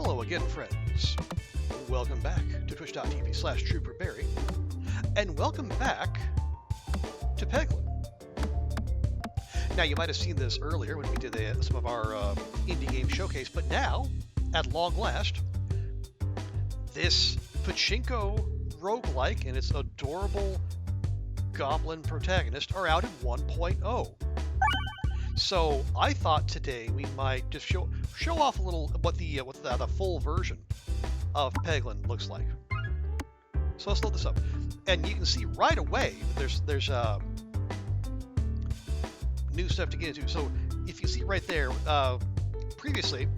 Hello again, friends. Welcome back to twitch.tv/TrooperBerry, and welcome back to Peglin. Now, you might have seen this earlier when we did some of our indie game showcase, but now, at long last, this Pachinko roguelike and its adorable goblin protagonist are out in 1.0. So I thought today we might just show off a little what the full version of Peglin looks like. So let's load this up, and you can see right away there's new stuff to get into. So if you see right there, previously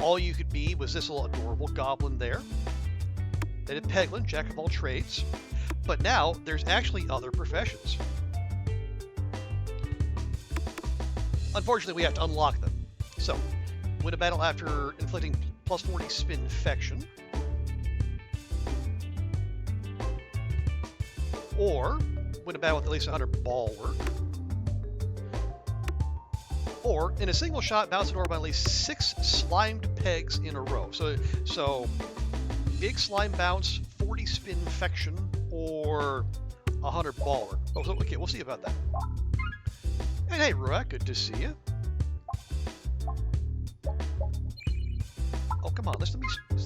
all you could be was this little adorable goblin there. They did Peglin, jack of all trades, but now there's actually other professions. Unfortunately, we have to unlock them. So, win a battle after inflicting plus 40 spin infection. Or, win a battle with at least 100 ball work. Or, in a single shot, bounce an orb on at least 6 slimed pegs in a row. So big slime bounce, 40 spin infection, or 100 ball work. Oh, so, okay, we'll see about that. And hey, Ruak, good to see you. Oh, come on, let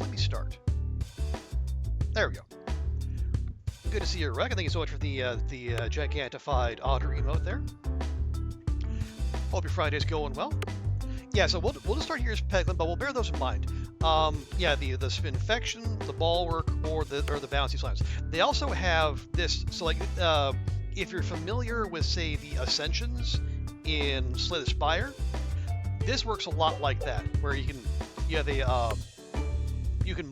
me start. There we go. Good to see you, Ruak. Thank you so much for the gigantified otter emote there. Hope your Friday's going well. Yeah, so we'll just start here as Peglin, but we'll bear those in mind. Yeah, the spin infection, the ball work, or the bouncy slimes. They also have this. So like, if you're familiar with, say, the Ascensions in Slay the Spire, this works a lot like that, where you can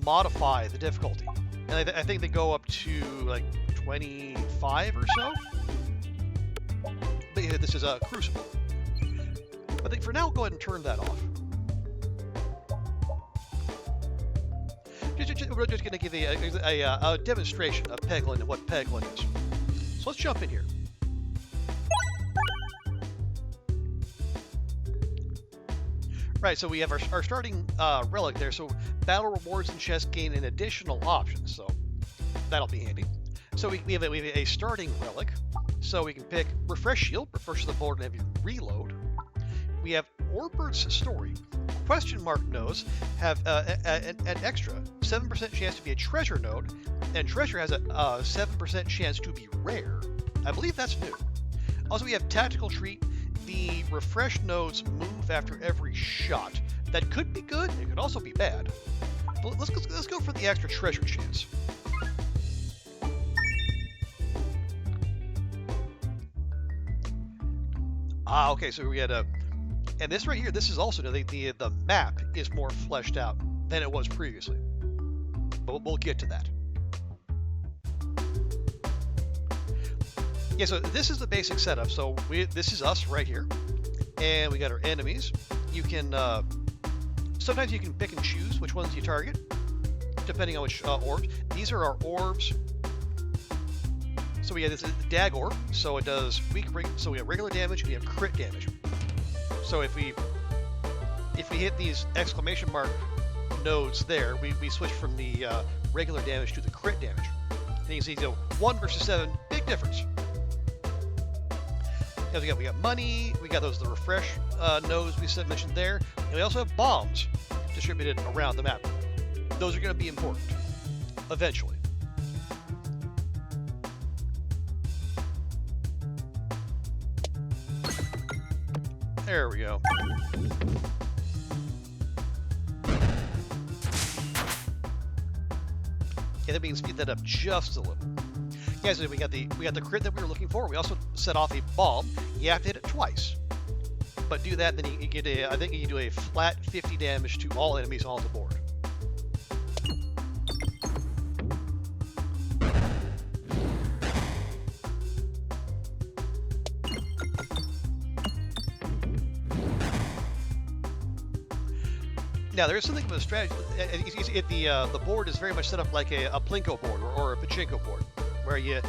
modify the difficulty, and I think they go up to like 25 or so. But yeah, this is a Cruciball. I think for now, go ahead and turn that off. We're just going to give a demonstration of Peglin and what Peglin is. So let's jump in here. Right, so we have our starting relic there. So battle rewards and chests gain an additional option, so that'll be handy. So we have a starting relic, so we can pick Refresh Shield, refreshes the board and have you reload. We have Orbert's Story. Question mark nodes have an extra 7% chance to be a treasure node, and treasure has a 7% chance to be rare. I believe that's new. Also, we have Tactical Treat. The refresh nodes move after every shot. That could be good, it could also be bad. But let's go for the extra treasure chance. Okay, so we had and this right here, this is also the map is more fleshed out than it was previously. But we'll get to that. Yeah, so this is the basic setup. So this is us right here, and we got our enemies. You can sometimes you can pick and choose which ones you target, depending on which orbs. These are our orbs. So we have this dag orb, so it does so we have regular damage and we have crit damage. So if we hit these exclamation mark nodes there, we switch from the regular damage to the crit damage. And you can see, 1 versus 7, big difference. We got money, we got the refresh nodes we mentioned there, and we also have bombs distributed around the map. Those are going to be important eventually. There we go. Yeah, then we can speed that up just a little. Yeah, so we got the crit that we were looking for. We also set off a bomb. You have to hit it twice, but do that, then you get I think you do a flat 50 damage to all enemies on the board. Now, there is something of a strategy. The board is very much set up like a Plinko board or a Pachinko board, where you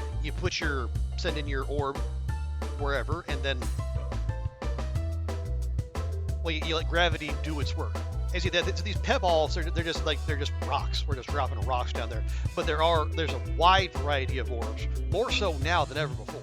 send in your orb wherever, and then, well, you let gravity do its work. And see, these Pebballs, they're just rocks. We're just dropping rocks down there. But there's a wide variety of orbs, more so now than ever before.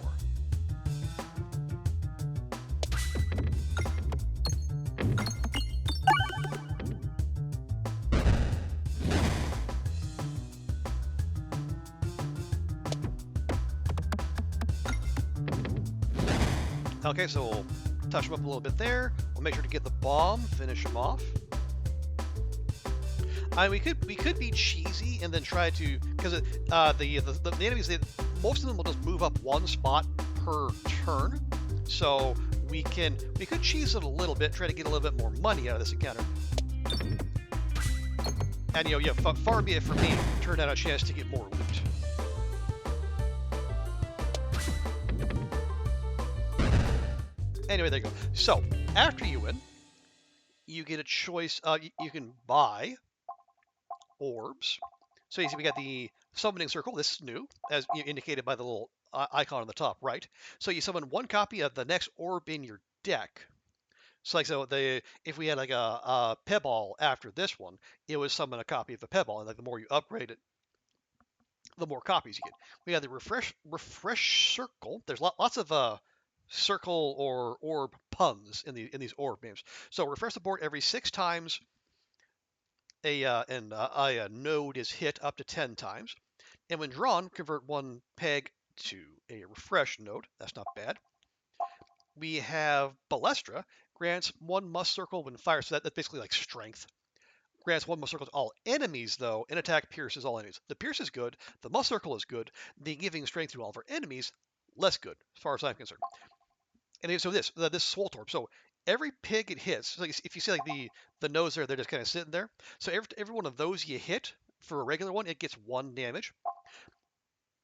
Okay, so we'll touch them up a little bit there. We'll make sure to get the bomb, finish them off. We could be cheesy and then try to, because the enemies, most of them will just move up one spot per turn. So we could cheese it a little bit, try to get a little bit more money out of this encounter. And far be it from me to turn down a chance to get more loot. Anyway, there you go. So, after you win, you get a choice. You can buy orbs. So you see we got the summoning circle. This is new, as indicated by the little icon on the top right. So you summon one copy of the next orb in your deck. So if we had like a Pebball after this one, it would summon a copy of a Pebball, and like the more you upgrade it, the more copies you get. We have the refresh circle. There's lots of circle or orb puns in these orb names. So refresh the board every 6 times a node is hit up to 10 times. And when drawn, convert one peg to a refresh node. That's not bad. We have Balestra, grants 1 must circle when fired. So that's basically like strength. Grants 1 must circle to all enemies, though, and attack pierces all enemies. The pierce is good. The must circle is good. The giving strength to all of our enemies, less good, as far as I'm concerned. And so this Swolt Orb. So every pig it hits, so if you see like the nodes there, they're just kind of sitting there. So every one of those you hit for a regular one, it gets 1 damage.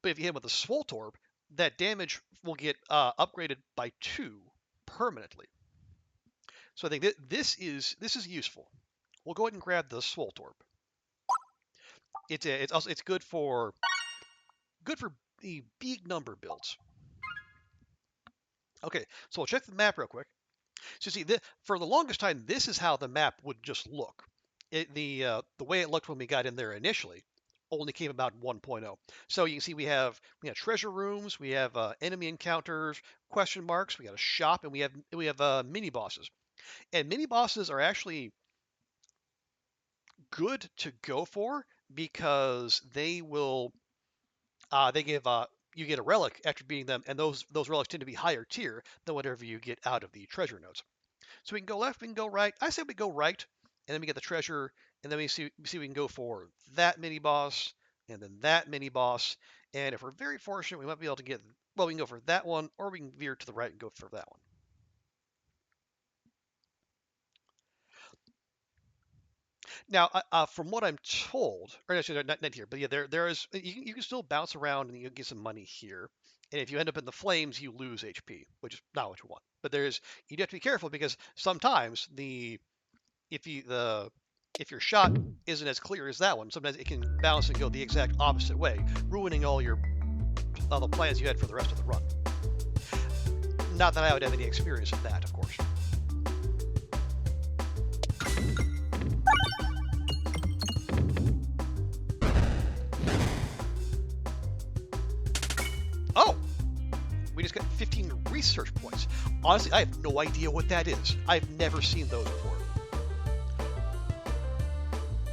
But if you hit with a Swolt Orb, that damage will get upgraded by 2 permanently. So I think this is useful. We'll go ahead and grab the Swolt Orb. It's good for the big number builds. Okay, so we'll check the map real quick. So see, for the longest time, this is how the map would just look. The way it looked when we got in there initially only came about 1.0. So you can see we have treasure rooms, we have enemy encounters, question marks, we got a shop, and we have mini bosses. And mini bosses are actually good to go for because they will you get a relic after beating them, and those relics tend to be higher tier than whatever you get out of the treasure nodes. So we can go left, we can go right. I say we go right, and then we get the treasure, and then we see we can go for that mini boss, and then that mini boss. And if we're very fortunate, we might be able to get, well, we can go for that one, or we can veer to the right and go for that one. Now, from what I'm told, or actually not here, but yeah, there is you can still bounce around and you get some money here. And if you end up in the flames, you lose HP, which is not what you want. But you have to be careful because sometimes if your shot isn't as clear as that one, sometimes it can bounce and go the exact opposite way, ruining all the plans you had for the rest of the run. Not that I would have any experience with that, of course. Oh! We just got 15 research points. Honestly, I have no idea what that is. I've never seen those before.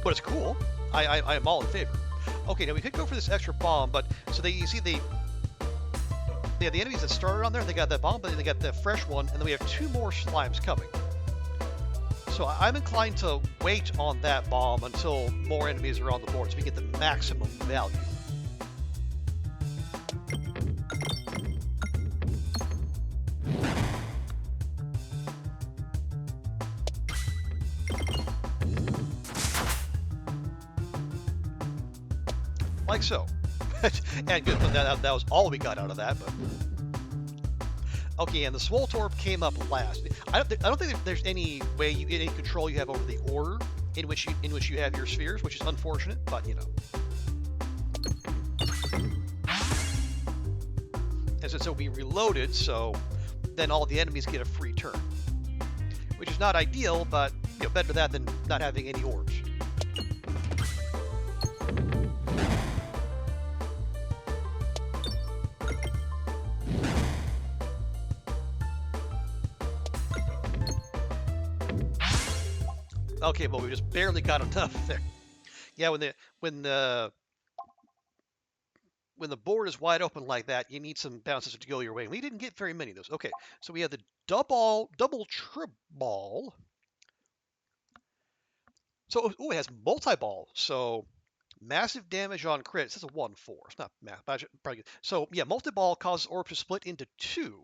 But it's cool. I am all in favor. Okay, now we could go for this extra bomb, but so you see the enemies that started on there, they got that bomb, but they got the fresh one, and then we have 2 more slimes coming. So I'm inclined to wait on that bomb until more enemies are on the board so we get the maximum value. Like so. And good, that was all we got out of that, but... Okay, and the Swolt Orb came up last. I don't think there's any any control you have over the order in which you have your spheres, which is unfortunate, but you know. And so we reloaded, so then all the enemies get a free turn, which is not ideal, but better that than not having any orbs. Okay, well, we just barely got enough there. Yeah, when the board is wide open like that, you need some bounces to go your way. We didn't get very many of those. Okay, so we have the double Cruciball. So it has multi-ball. So massive damage on crit. It says a 1-4. It's not math, but probably good. So yeah, multi-ball causes orbs to split into 2.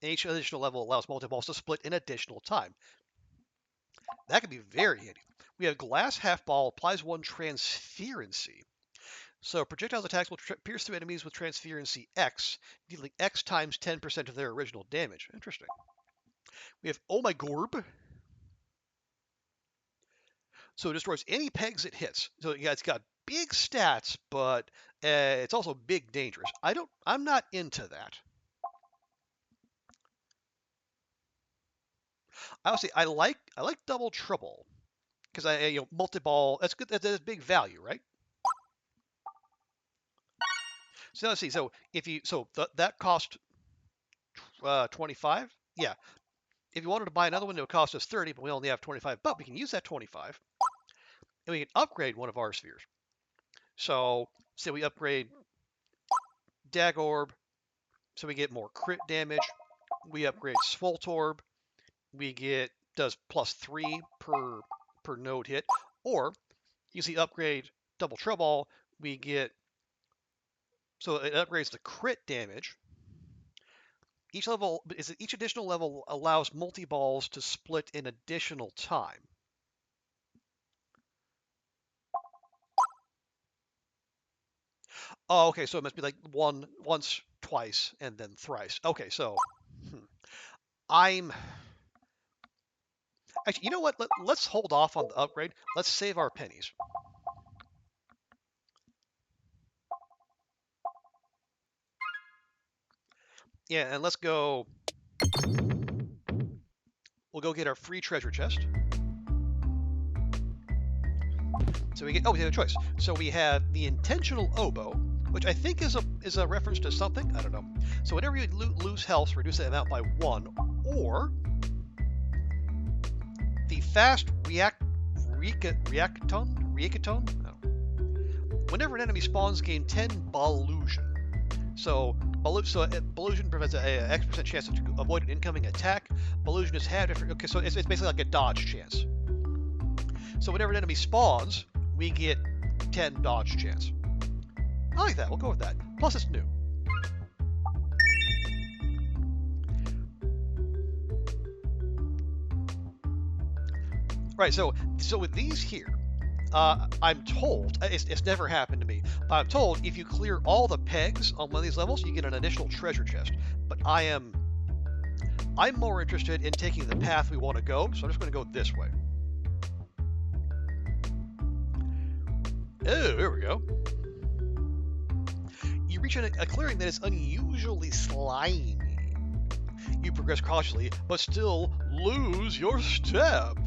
And each additional level allows multi-balls to split in additional time. That could be very handy. We have glass half ball applies 1 transferency. So projectiles attacks will pierce through enemies with transferency X, dealing X times 10% of their original damage. Interesting. We have Oh My Gorb. So it destroys any pegs it hits. So yeah, it's got big stats, but it's also big dangerous. I'm not into that. Honestly, I like double trouble because multi-ball. That's good. That's big value, right? So let's see. So if you that cost 25. Yeah. If you wanted to buy another one, it would cost us 30, but we only have 25. But we can use that 25, and we can upgrade one of our spheres. So say we upgrade Dag Orb, so we get more crit damage. We upgrade Swoltorb, we get does +3 per node hit. Or you see upgrade Double Trouble, we get so it upgrades the crit damage. Each additional level allows multi-balls to split in additional time. Oh, okay, so it must be like once, twice, and then thrice. Okay, so I'm actually, you know what? Let's hold off on the upgrade. Let's save our pennies. Yeah, and let's go. We'll go get our free treasure chest. So we get. Oh, we have a choice. So we have the intentional oboe, which I think is a reference to something. I don't know. So whenever you lose health, reduce that amount by 1, or the fast reactone. Whenever an enemy spawns, gain 10 Ballusion. So Ballusion prevents an X% chance to avoid an incoming attack. Ballusion is half different. Okay, so it's basically like a dodge chance. So whenever an enemy spawns, we get 10 dodge chance. I like that. We'll go with that. Plus, it's new. Right. So with these here, I'm told it's never happened to me, but I'm told if you clear all the pegs on one of these levels, you get an additional treasure chest. But I'm more interested in taking the path we want to go, so I'm just going to go this way. Oh, here we go. You reach a clearing that is unusually slimy. You progress cautiously, but still lose your step.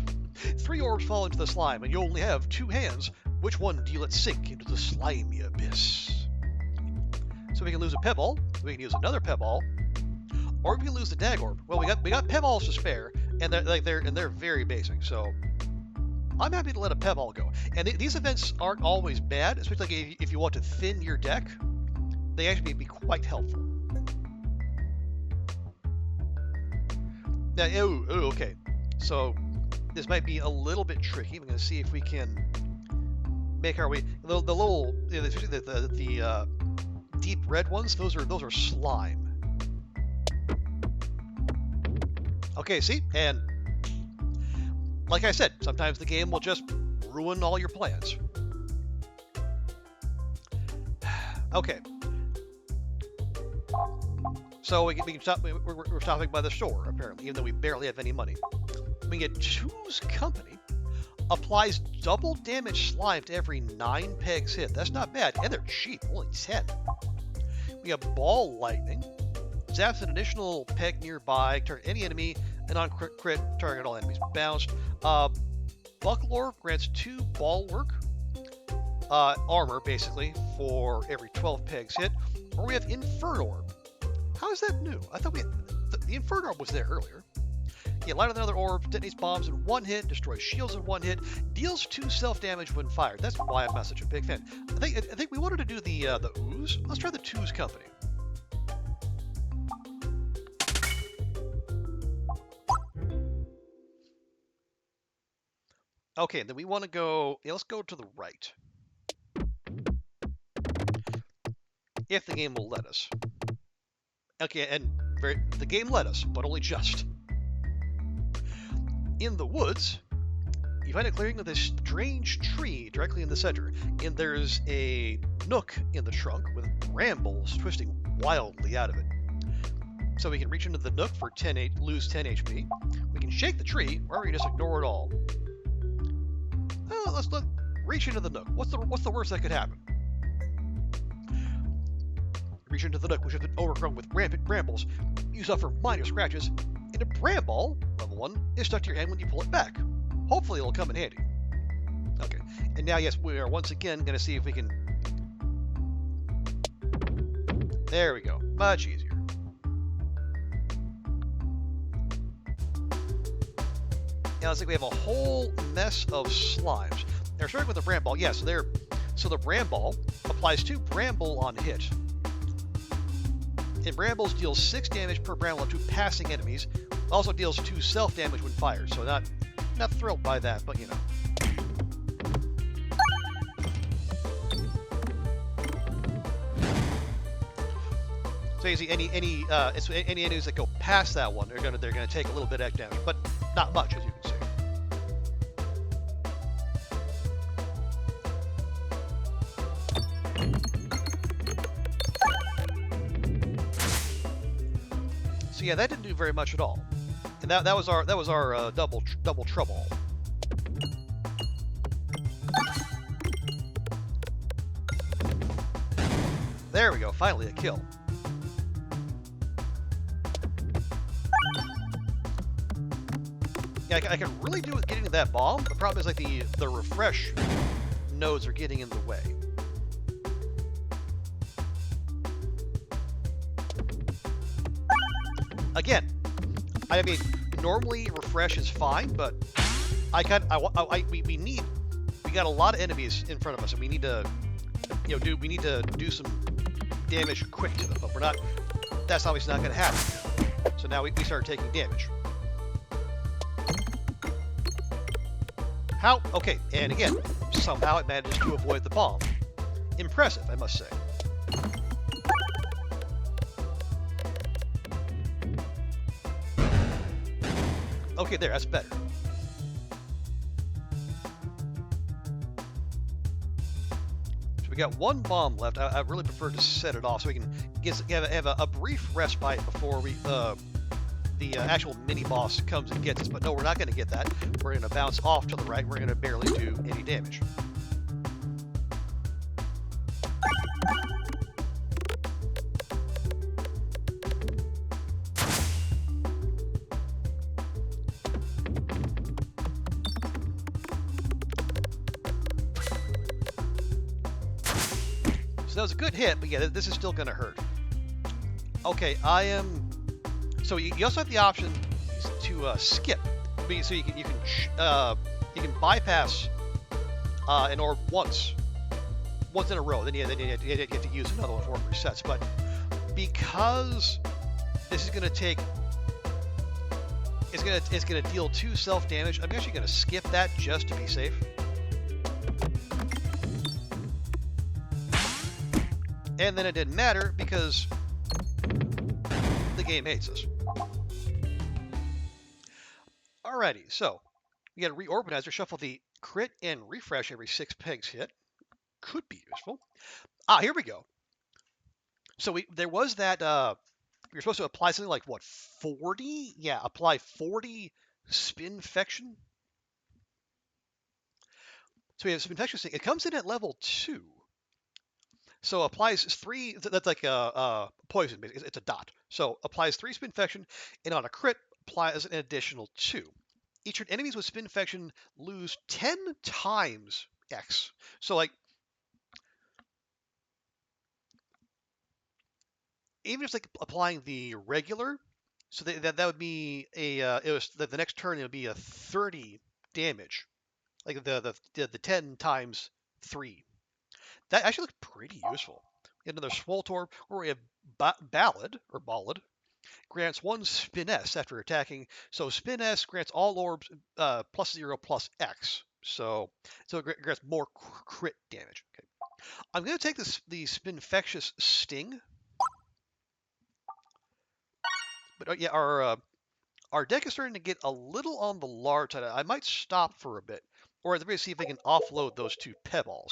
3 orbs fall into the slime, and you only have 2 hands. Which one do you let sink into the slimy abyss? So we can lose a Pebble, we can use another Pebble, or we can lose the Dag Orb. Well, we got Pebballs to spare, and they're very basic. So I'm happy to let a Pebble go. And these events aren't always bad, especially if you want to thin your deck. They actually be quite helpful. Now, okay. So this might be a little bit tricky. I'm going to see if we can make our way. The little, the deep red ones. Those are slime. Okay, see, and like I said, sometimes the game will just ruin all your plans. Okay. So we can stop. We're stopping by the store apparently, even though we barely have any money. We get Choose Company. Applies double damage slime to every 9 pegs hit. That's not bad, and they're cheap, only 10. We have Ball Lightning. Zaps an additional peg nearby. Turn any enemy and on crit, target all enemies. Bounced. Buckle Orb grants 2 Bulwark armor, basically, for every 12 pegs hit. Or we have Inferno Orb. How is that new? I thought the Inferno Orb was there earlier. Yeah, light another orb, detonates bombs in 1 hit, destroys shields in 1 hit, deals 2 self-damage when fired. That's why I'm not such a big fan. I think we wanted to do the ooze. Let's try the two's company. Okay, then we want to go. Yeah, let's go to the right. If the game will let us. Okay, and the game let us, but only just. In the woods, you find a clearing with a strange tree directly in the center, and there's a nook in the trunk with brambles twisting wildly out of it. So we can reach into the nook for lose 10 HP. We can shake the tree, or we can just ignore it all. Let's reach into the nook. What's the worst that could happen? Reach into the nook, which has been overgrown with rampant brambles. You suffer minor scratches, and a bramble, level 1, is stuck to your hand when you pull it back. Hopefully it'll come in handy. Okay, and now, yes, we are once again going to see if we can... There we go. Much easier. Now, it's like we have a whole mess of slimes. They're starting with the bramble. Yeah, so the bramble applies 2 bramble on hit. And brambles deals 6 damage per bramble to passing enemies. Also deals 2 self-damage when fired. So not thrilled by that, but you know. So you see, any enemies that go past that one, they're gonna take a little bit of damage, but not much, as you can see. So yeah, that didn't do very much at all, and that was our double trouble. There we go, finally a kill. Yeah, I can really do with getting to that bomb. The problem is like the refresh nodes are getting in the way. Again, I mean, normally refresh is fine, but we got a lot of enemies in front of us, and we need to, do some damage quick to them. But we're not. That's obviously not going to happen. So now we start taking damage. How? Okay, and again, somehow it manages to avoid the bomb. Impressive, I must say. Okay, there, that's better. So we got 1 bomb left. I really prefer to set it off so we can have a brief respite before the actual mini-boss comes and gets us. But no, we're not going to get that. We're going to bounce off to the right. We're going to barely do any damage. That was a good hit, but yeah, this is still going to hurt. Okay, so you also have the option to skip, so you can bypass an orb once in a row. Then you get to use another one before it resets. But because this is going to take, it's going to deal 2 self damage. I'm actually going to skip that just to be safe. And then it didn't matter because the game hates us. Alrighty, so we got a reorganizer, shuffle the crit and refresh every 6 pegs hit. Could be useful. Here we go. So there was that you're supposed to apply something like what, 40? Yeah, apply 40 spinfection. So we have spinfection. It comes in at level 2. So applies 3, that's like a poison, it's a dot. So applies 3 spinfection, and on a crit, applies an additional 2. Each turn, enemies with spin infection lose 10 times X. So, like, even if it's like applying the regular, so that would be a it was the next turn it would be a 30 damage, like the 10 times 3. That actually looks pretty useful. We have another Swoltorb, where we have Ballad grants 1 Spin S after attacking. So Spin S grants all orbs +0 +X. So it grants more crit damage. Okay. I'm going to take the Spinfectious Sting. But yeah, our deck is starting to get a little on the large side. I might stop for a bit, or at the very least see if I can offload those 2 Pebballs,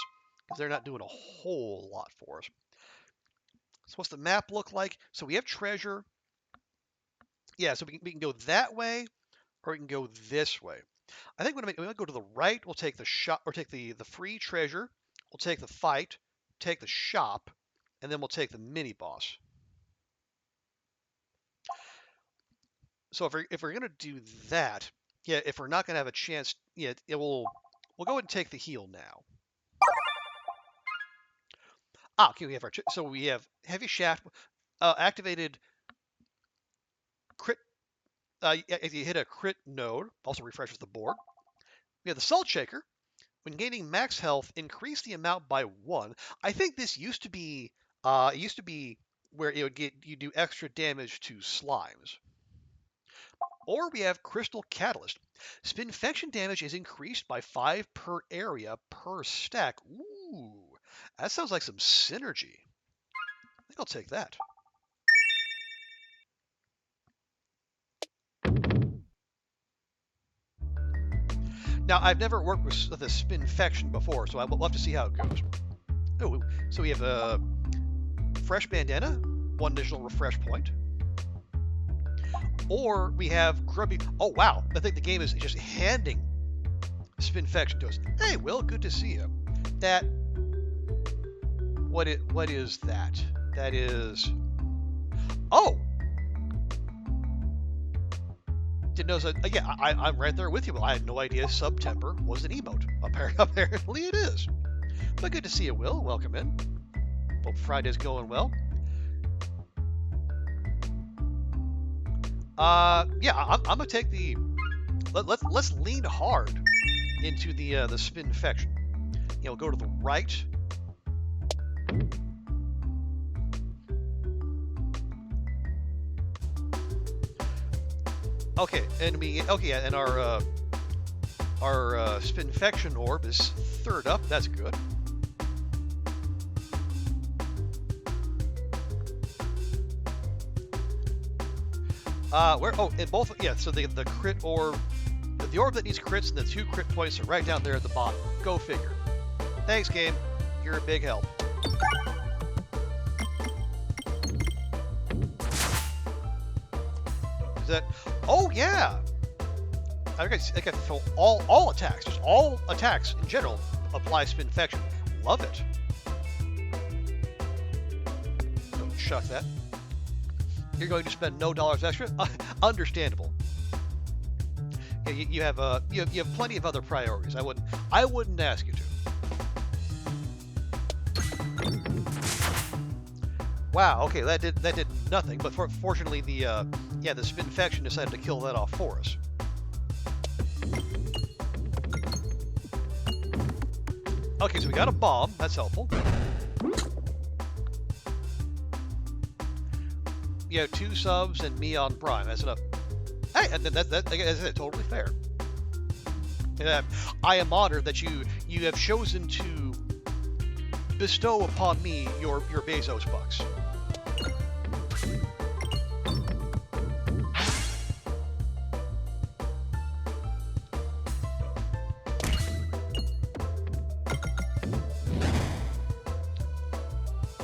because they're not doing a whole lot for us. So what's the map look like? So we have treasure. Yeah, so we can go that way, or we can go this way. I think we're gonna go to the right. We'll take the shop, or take the free treasure. We'll take the fight, take the shop, and then we'll take the mini boss. So if we're gonna do that, yeah, if we're not gonna have a chance, yeah, we'll go ahead and take the heal now. Okay, we have heavy shaft, activated crit. If you hit a crit node, also refreshes the board. We have the Salt Shaker. When gaining max health, increase the amount by 1. I think this used to be where it would you do extra damage to slimes. Or we have Crystal Catalyst. Spinfection damage is increased by 5 per area per stack. Ooh, that sounds like some synergy. I think I'll take that. Now, I've never worked with a Spinfection before, so we'll have to see how it goes. Oh, so we have a Fresh Bandana, 1 additional refresh point. Or we have Grubby. Oh, wow. I think the game is just handing Spinfection to us. Hey, Will, good to see you. What is that? That is... Oh! Didn't know. So, yeah, I'm right there with you. Well, I had no idea Subtemper was an emote. Apparently it is. But good to see you, Will. Welcome in. Hope Friday's going well. Yeah, I'm gonna take the. Let's lean hard into the Spinfection. You know, go to the right. Okay, and our Spinfection orb is 3rd up. That's good. And both, yeah, so the crit orb, the orb that needs crits and the 2 crit points are right down there at the bottom. Go figure. Thanks, game. You're a big help. Is that, oh yeah! I got all attacks, just all attacks in general apply Spinfection. Love it. Don't chuck that. You're going to spend no dollars extra? Understandable. Yeah, you have plenty of other priorities. I wouldn't ask you to. Wow. Okay, that did nothing. But fortunately, the Spinfection decided to kill that off for us. Okay, so we got a bomb. That's helpful. You have 2 subs and me on Prime. That's enough. Hey, that's totally fair. I am honored that you have chosen to bestow upon me your Bezos bucks.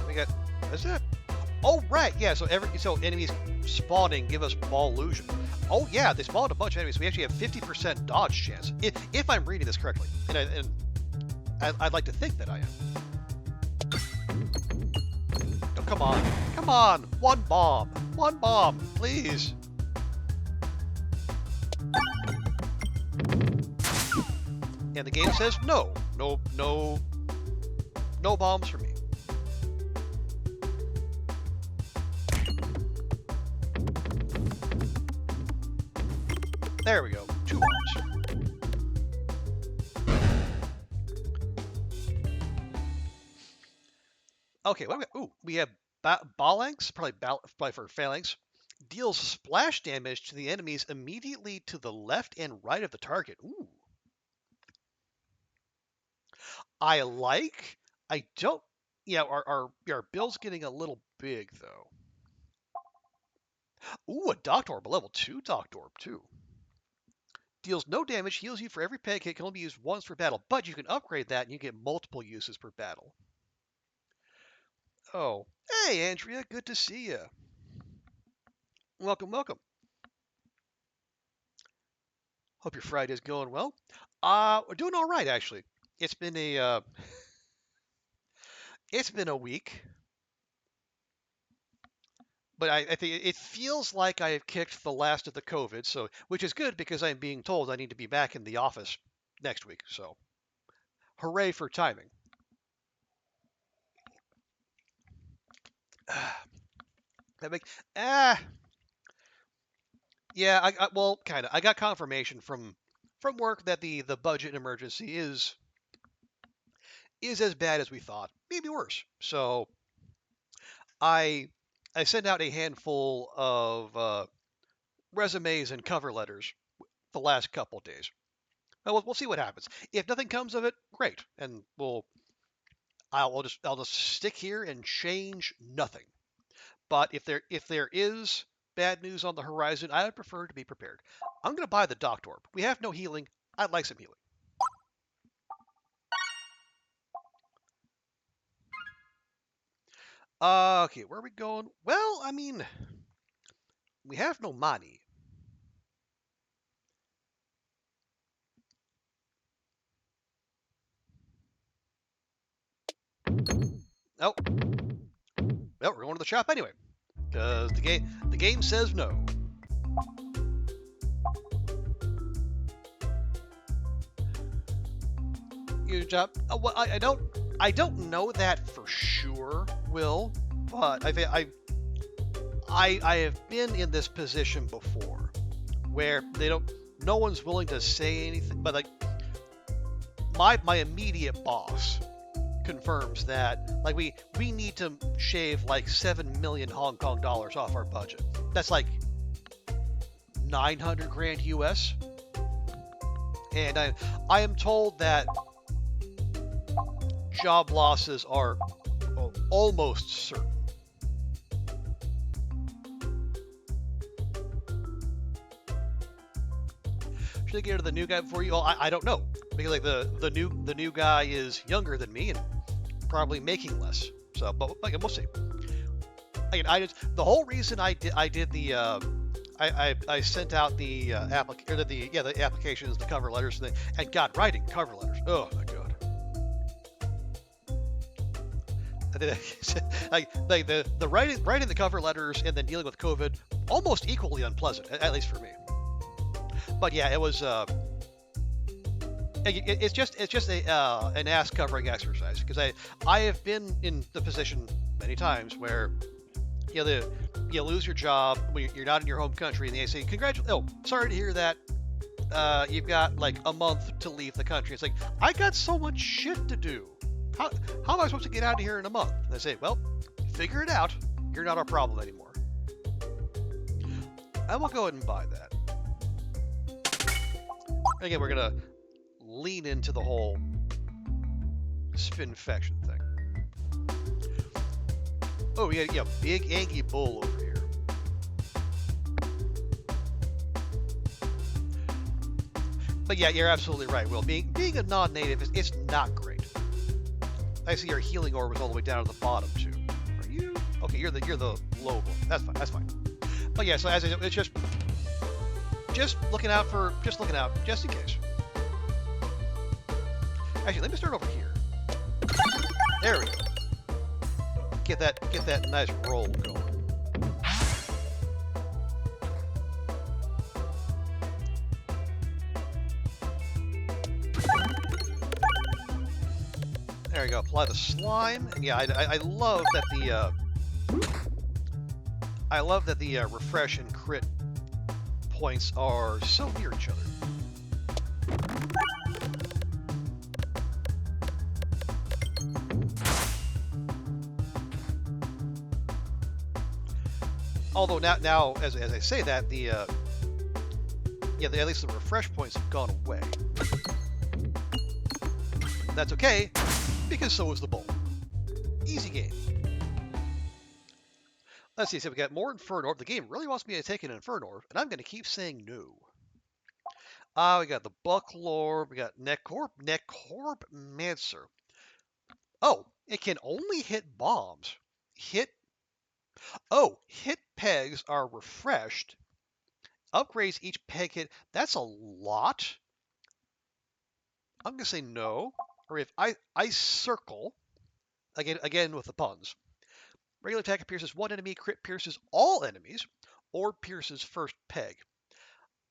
We got. That's it. Oh right, yeah. So enemies spawning give us ball illusion. Oh yeah, they spawned a bunch of enemies. So we actually have 50% dodge chance, if I'm reading this correctly, and I'd like to think that I am. Oh, come on, 1 bomb, please. And the game says no, no, no, no bombs for me. There we go, 2 bombs. Okay, what do we got? Ooh, we have Phalanx, probably for Phalanx. Deals splash damage to the enemies immediately to the left and right of the target. Ooh. I like. I don't. Yeah, our bill's getting a little big though. Ooh, a Doctor Orb, a level 2 Doctor Orb too. Deals no damage, heals you for every peg hit, can only be used once per battle, but you can upgrade that and you get multiple uses per battle. Oh, hey Andrea, good to see you. Welcome, welcome. Hope your Friday's going well. We're doing all right actually. It's been a week, but I think it feels like I have kicked the last of the COVID, so which is good because I'm being told I need to be back in the office next week. So, hooray for timing. That make yeah, well, kind of. I got confirmation from work that the budget emergency is as bad as we thought, maybe worse. So I sent out a handful of resumes and cover letters the last couple of days. We'll see what happens. If nothing comes of it, great, and I'll just stick here and change nothing. But if there is bad news on the horizon, I would prefer to be prepared. I'm going to buy the Doctor Orb. We have no healing. I'd like some healing. Okay, where are we going? Well, I mean, we have no money. Oh. Well, we're going to the shop anyway. Because the game says no. Your job. Well, I don't know that for sure, Will, but I have been in this position before, where no one's willing to say anything, but like my immediate boss confirms that like we need to shave like 7 million Hong Kong dollars off our budget. That's like 900 grand US, and I am told that job losses are almost certain. Should I get rid of the new guy before you? Well, I don't know, because like the new guy is younger than me and probably making less. So, but like, we'll see. Again, the whole reason I did the I sent out the the applications, the cover letters, and got writing cover letters. Oh my god. Like the writing the cover letters and then dealing with COVID, almost equally unpleasant, at least for me. But yeah, it was. It's just an ass covering exercise, because I have been in the position many times where you lose your job when you're not in your home country, and they say sorry to hear that. You've got like a month to leave the country. It's like, I got so much shit to do. How am I supposed to get out of here in a month? And they say, well, figure it out. You're not our problem anymore. I will go ahead and buy that. Again, we're gonna lean into the whole spinfection thing. Oh, we got big angry bull over here. But yeah, you're absolutely right, Will. Being a non-native, it's not great. I see your healing orb was all the way down to the bottom too. Are you? Okay, you're the low one. That's fine. That's fine. But yeah, so as I said, it's just looking out, just in case. Actually, let me start over here. There we go. Get that nice roll going. There we go. Apply the slime. And yeah, I love that the refresh and crit points are so near each other. Although now as I say that, at least the refresh points have gone away. That's okay, because so is the bowl. Easy game. Let's see, so we got more Inferno Orb. The game really wants me to take an Inferno Orb, and I'm going to keep saying no. We got the Buckle Orb, we got Necromancer. Oh, it can only hit bombs. Hit pegs are refreshed. Upgrades each peg hit. That's a lot. I'm going to say no. Or if I circle, again with the puns. Regular attack pierces one enemy, crit pierces all enemies, or pierces first peg.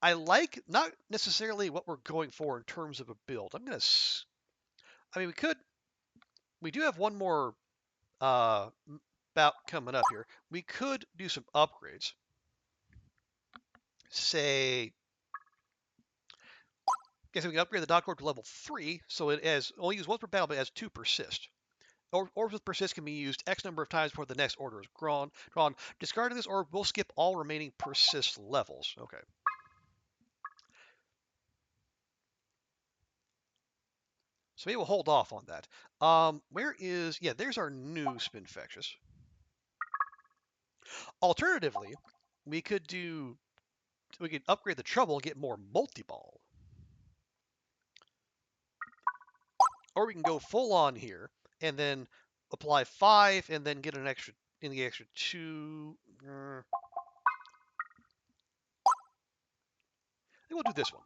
I like not necessarily what we're going for in terms of a build. We do have one more bout coming up here. We could do some upgrades. Say, guess we can upgrade the Dock Orb to level 3, so it has only used once per battle, but it has 2 persist. Orbs with persist can be used X number of times before the next order is drawn. Discarding this orb will skip all remaining persist levels. Okay. So maybe we'll hold off on that. There's our new Spinfectious. Alternatively, we could upgrade the Trouble and get more multi-ball. Or we can go full on here and then apply 5 and then get the extra 2. I think we'll do this one.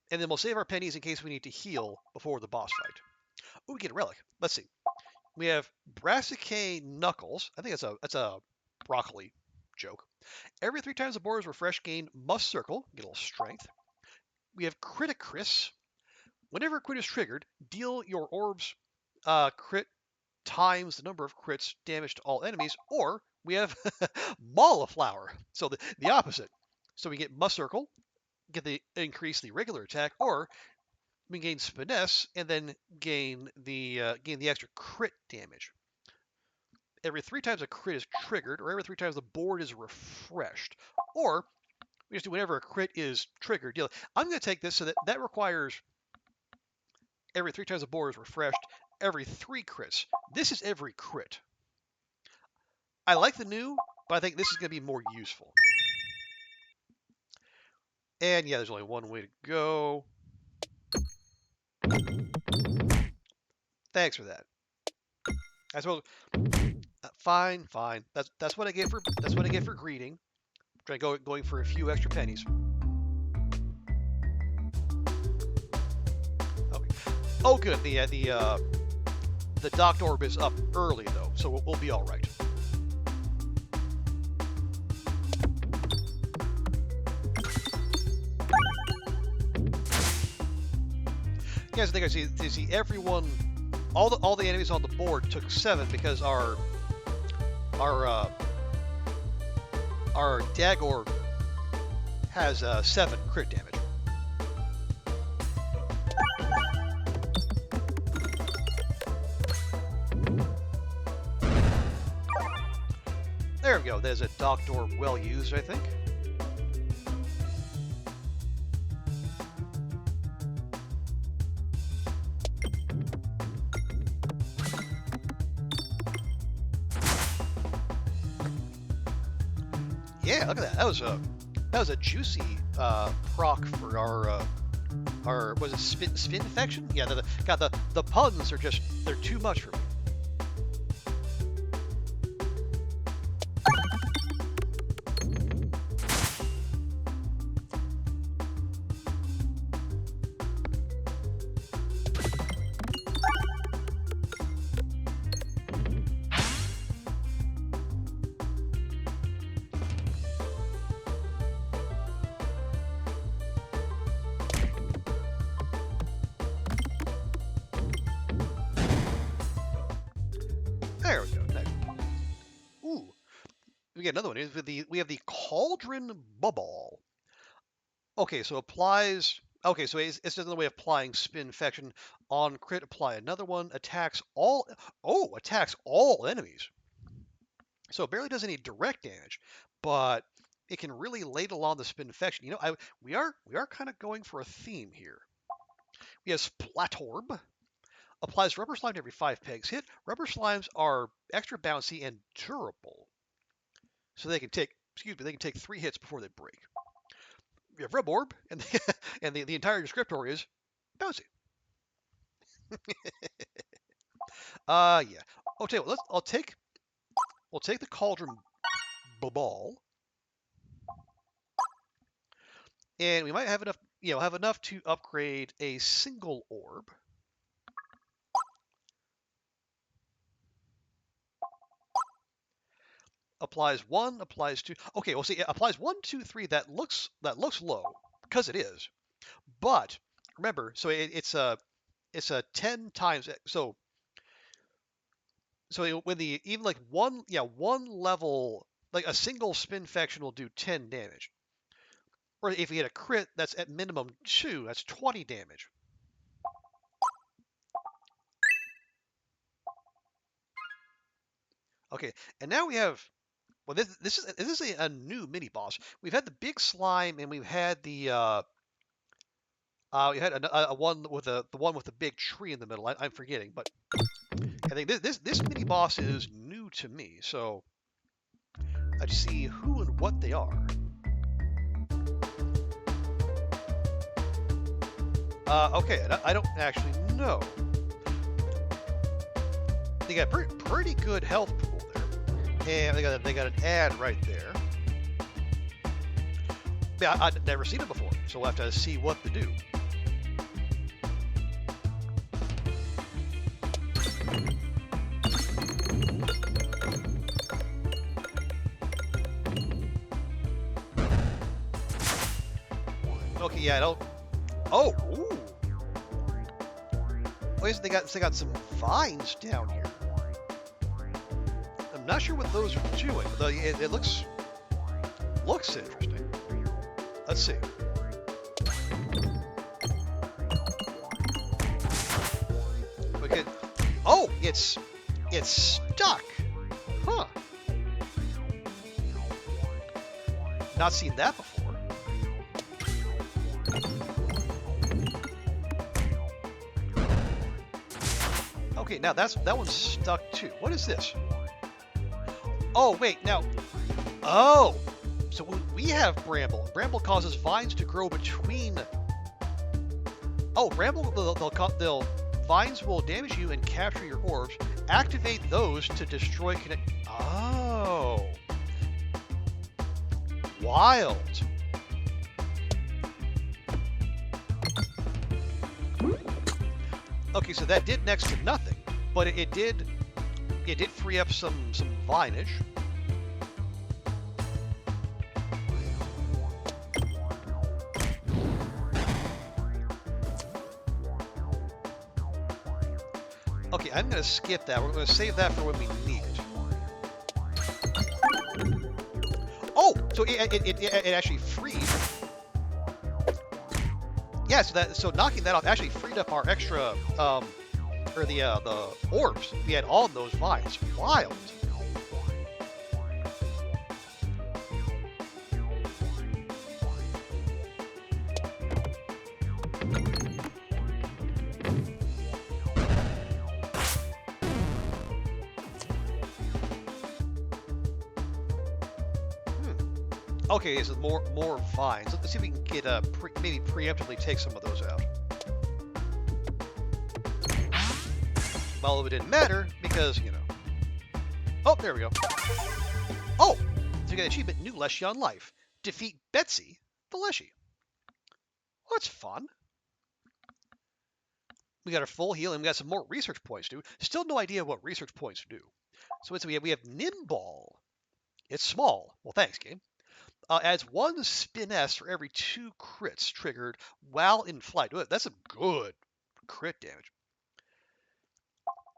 And then we'll save our pennies in case we need to heal before the boss fight. Oh, we get a relic. Let's see. We have Brassicae Knuckles. I think that's a broccoli joke. Every 3 times the board is refreshed, gain must circle. Get a little strength. We have Criticris. Whenever a crit is triggered, deal your orbs crit times the number of crits damage to all enemies. Or we have Mauliflower. So the opposite. So we get must circle, increase the regular attack, or we gain finesse and then gain the extra crit damage. Every 3 times a crit is triggered, or every 3 times the board is refreshed, or we just do whenever a crit is triggered. I'm going to take this so that requires every 3 times the board is refreshed, every 3 crits. This is every crit. I like the new, but I think this is going to be more useful. And yeah, there's only one way to go. Thanks for that. I suppose. Fine. That's what I get for greeting. Going for a few extra pennies. Okay. Oh, good. The Dock Orb is up early though, so we'll be all right. Guys, I think I see everyone. All the enemies on the board took 7 because our Dagor has 7 crit damage. There we go. There's a Dock Orb well used, I think. Yeah, look at that. That was a juicy proc for our was it spin infection? Yeah, the puns are they're too much for me. get another one. We have the Cauldron Bubble. Okay, so applies. Okay, so it's another way of applying spin infection on crit. Apply another one. Attacks all. Oh, attacks all enemies. So it barely does any direct damage, but it can really ladle on the spin infection. You know, we are kind of going for a theme here. We have Splatorb. Applies rubber slime to every 5 pegs hit. Rubber slimes are extra bouncy and durable, so they can take. Excuse me, they can take 3 hits before they break. We have Rub Orb, and the entire descriptor is bouncy. Yeah. Okay, well, we'll take the Cauldron Ball, and we might have enough, have enough to upgrade a single orb. Applies 1, applies 2. Okay, well, see, it applies 1, 2, 3. That looks low because it is. But remember, so it's a 10 times. So when the even like one level, like a single spin infection will do 10 damage. Or if we get a crit, that's at minimum 2. That's 20 damage. Okay, and now we have. Well, this is a new mini boss. We've had the big slime, and we've had we had a one with the one with the big tree in the middle. I'm forgetting, but I think this mini boss is new to me. So let's see who and what they are. Okay, I don't actually know. They got pretty good health pool there, and they got an ad right there. Yeah, I'd never seen it before, so we'll have to see what to do. Okay, yeah, I don't. Oh, ooh. Oh, yes, they got some vines down here. I'm not sure what those are doing, but it looks interesting. Let's see. We could. Oh, it's stuck. Huh. Not seen that before. Okay, now that one's stuck too. What is this? Oh, wait, now. Oh, so we have Bramble. Bramble causes vines to grow between. Oh, Bramble, they'll vines will damage you and capture your orbs. Activate those to destroy connect. Oh, wild. Okay, so that did next to nothing, but it did free up some vinage. Okay, I'm going to skip that. We're going to save that for when we need it. Oh, so it actually freed. Yeah, so knocking that off actually freed up our extra or the orbs we had on those vines. Wild. Okay, so more vines. Let's see if we can get maybe preemptively take some of those out. Well, it didn't matter because Oh, there we go. Oh, so you got achievement New Leshy on Life. Defeat Betsy the Leshy. Well, that's fun. We got our full heal and we got some more research points too. Still no idea what research points do. So we have Nimball. It's small. Well, thanks, game. Adds 1 spin S for every 2 crits triggered while in flight. Ooh, that's some good crit damage.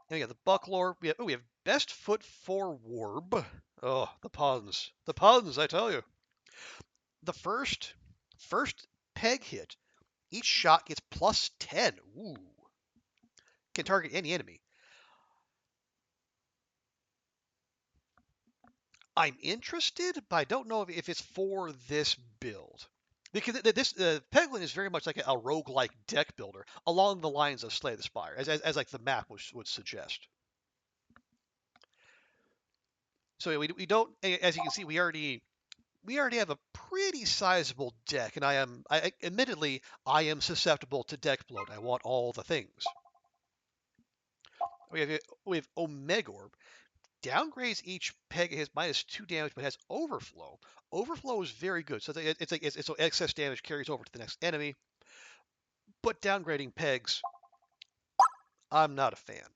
And we got the Bucklore. We have Best Foot Forward. Oh, the puns. The puns, I tell you. The first peg hit, each shot gets plus 10. Ooh. Can target any enemy. I'm interested, but I don't know if it's for this build. Because this Peglin is very much like a roguelike deck builder, along the lines of Slay the Spire, as like the map would suggest. So we don't, as you can see, we already have a pretty sizable deck, and admittedly I am susceptible to deck bloat. I want all the things. We have Omega Orb. Downgrades each peg has -2 damage, but has overflow. Overflow is very good, so it's so excess damage carries over to the next enemy. But downgrading pegs, I'm not a fan.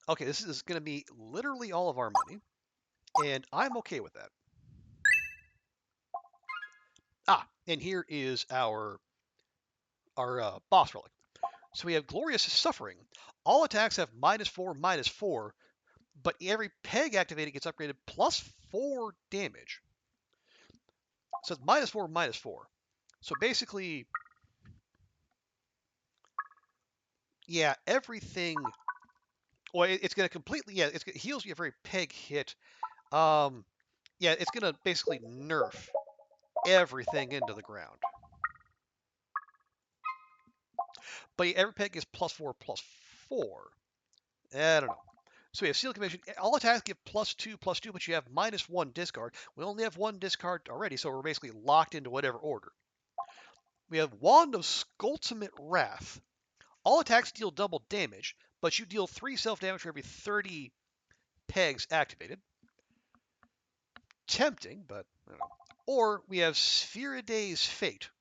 Okay, this is going to be literally all of our money, and I'm okay with that. And here is our boss relic. So we have Glorious Suffering. All attacks have -4/-4, but every peg activated gets upgraded +4 damage. So it's -4/-4. So basically, yeah, everything. Well, it's going to completely, yeah, it heals you every peg hit. Yeah, it's going to basically nerf everything into the ground. But every peg is +4/+4. I don't know. So we have Seal Commission. All attacks give +2/+2, but you have -1 discard. We only have 1 discard already, so we're basically locked into whatever order. We have Wand of Skulltimate Wrath. All attacks deal double damage, but you deal 3 self-damage for every 30 pegs activated. Tempting, but I don't know. Or we have Spheriday's Fate.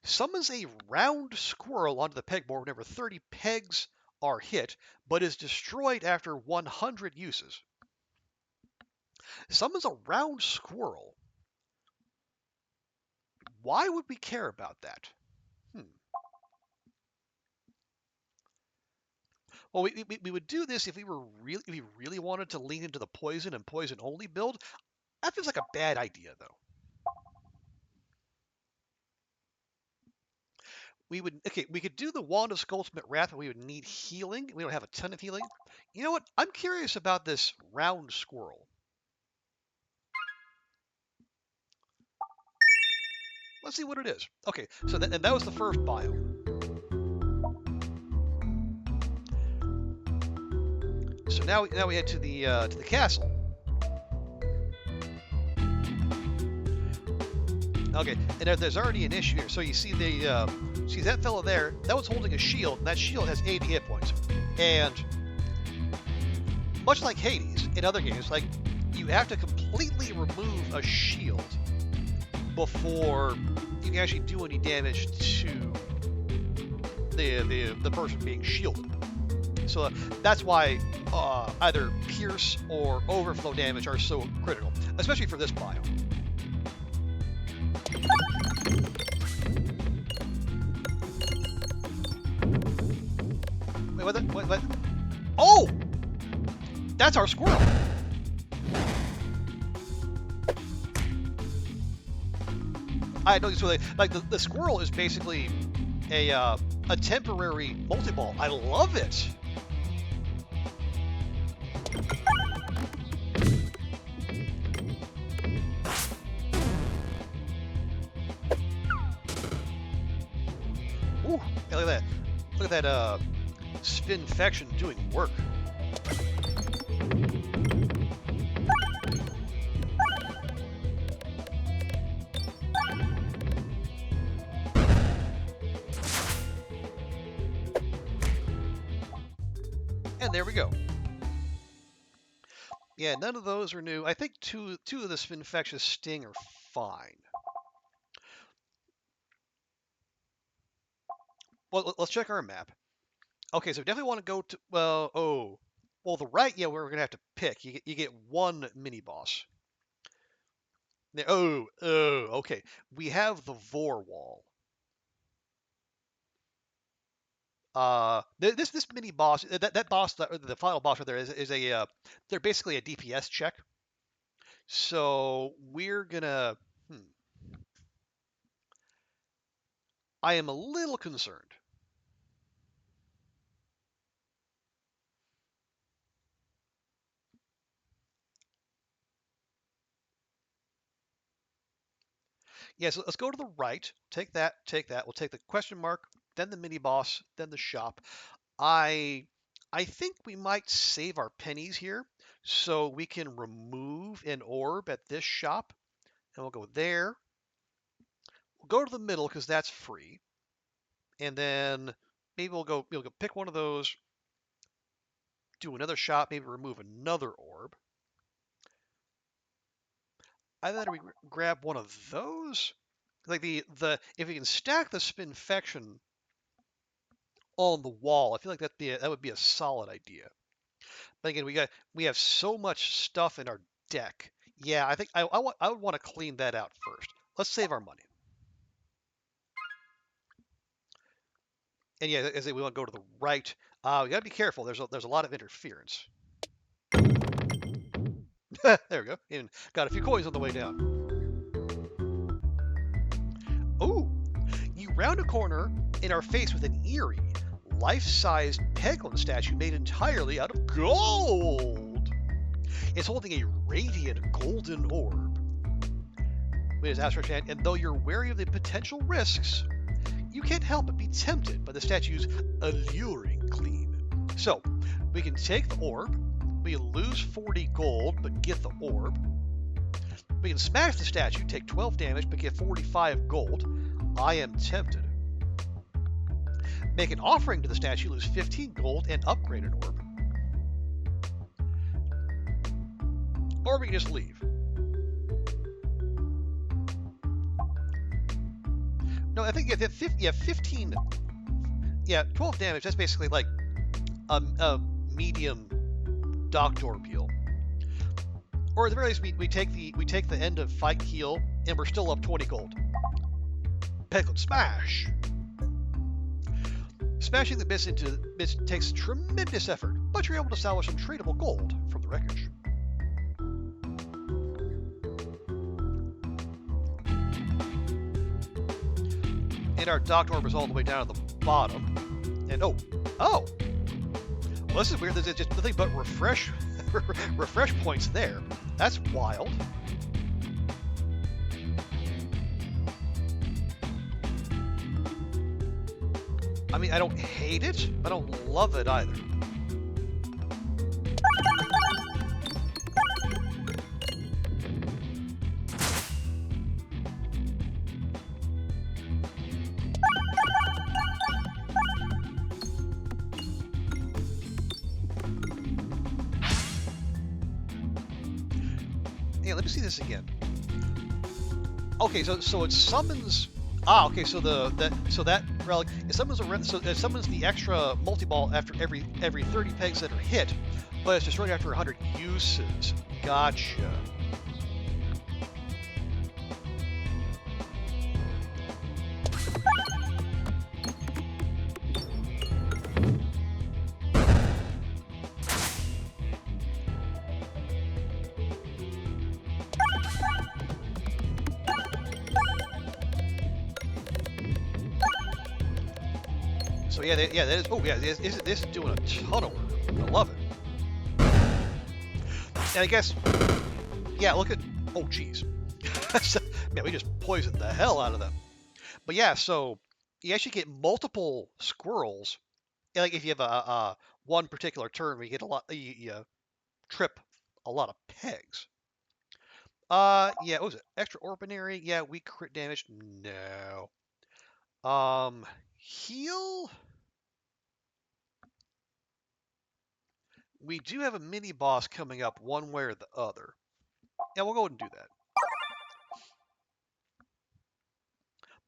Summons a round squirrel onto the pegboard whenever 30 pegs are hit, but is destroyed after 100 uses. Summons a round squirrel. Why would we care about that? Well, we would do this if we really wanted to lean into the poison and poison only build. That feels like a bad idea, though. We could do the Wand of Skulltimate Wrath, but we would need healing. We don't have a ton of healing. You know what? I'm curious about this round squirrel. Let's see what it is. Okay, so that was the first biome. So now we head to the castle. Okay, and there's already an issue here. So you see see that fellow there? That one's holding a shield, and that shield has 80 hit points. And much like Hades in other games, like you have to completely remove a shield before you can actually do any damage to the person being shielded. So that's why either pierce or overflow damage are so critical, especially for this biome. Wait, what? Oh! That's our squirrel! I know, so like the squirrel is basically a temporary multi-ball. I love it! Ooh, yeah, look at that. Look at that Spinfection doing work. And there we go. Yeah, none of those are new. I think two of the Spinfectious Sting are fine. Well, let's check our map. Okay, so definitely want to go to, well, the right, yeah, we're gonna have to pick. You get one mini boss. Okay. We have the Vor Wall. This mini boss, that boss, the final boss right there is a they're basically a DPS check. So we're gonna. Hmm, I am a little concerned. Yeah, so let's go to the right. Take that. Take that. We'll take the question mark, then the mini boss, then the shop. I I think we might save our pennies here, so we can remove an orb at this shop, and we'll go there. We'll go to the middle because that's free, and then maybe we'll go pick one of those, do another shop, maybe remove another orb. Either we grab one of those, like the if we can stack the spinfection on the wall, I feel like that would be a solid idea. But again, we have so much stuff in our deck. Yeah, I think I would want to clean that out first. Let's save our money. And yeah, as we want to go to the right. We gotta be careful. There's a lot of interference. There we go. And got a few coins on the way down. Ooh, you round a corner and are faced with an eerie, life-sized Peglin statue made entirely out of gold. It's holding a radiant golden orb with its astral chant, and though you're wary of the potential risks, you can't help but be tempted by the statue's alluring gleam. So, we can take the orb, we lose 40 gold but get the orb. We can smash the statue, take 12 damage but get 45 gold. I am tempted. Make an offering to the statue, lose 15 gold, and upgrade an orb. Or we can just leave. No, I think 15. Yeah, 12 damage. That's basically like a medium doctor peel. Or at the very least, we take the end of fight heal, and we're still up 20 gold. Peglin smash. Smashing the bits into bits takes tremendous effort, but you're able to salvage some tradable gold from the wreckage. And our docked orb is all the way down at the bottom. And oh, well, this is weird. There's just nothing but refresh points there. That's wild. I mean, I don't hate it. I don't love it either. Yeah, let me see this again. Okay, so it summons. Okay, so that relic it summons it summons the extra multi-ball after every 30 pegs that are hit, but it's destroyed after 100 uses. Gotcha. So yeah, that is. Oh yeah, this is doing a ton of work. I love it. And I guess, yeah, look at. Oh geez, man, we just poisoned the hell out of them. But yeah, so you actually get multiple squirrels. Like if you have a one particular turn, where you get a lot. You trip a lot of pegs. Yeah, what was it? Extra ordinary? Yeah, weak crit damage. No. Heal. We do have a mini boss coming up one way or the other. Yeah, we'll go ahead and do that.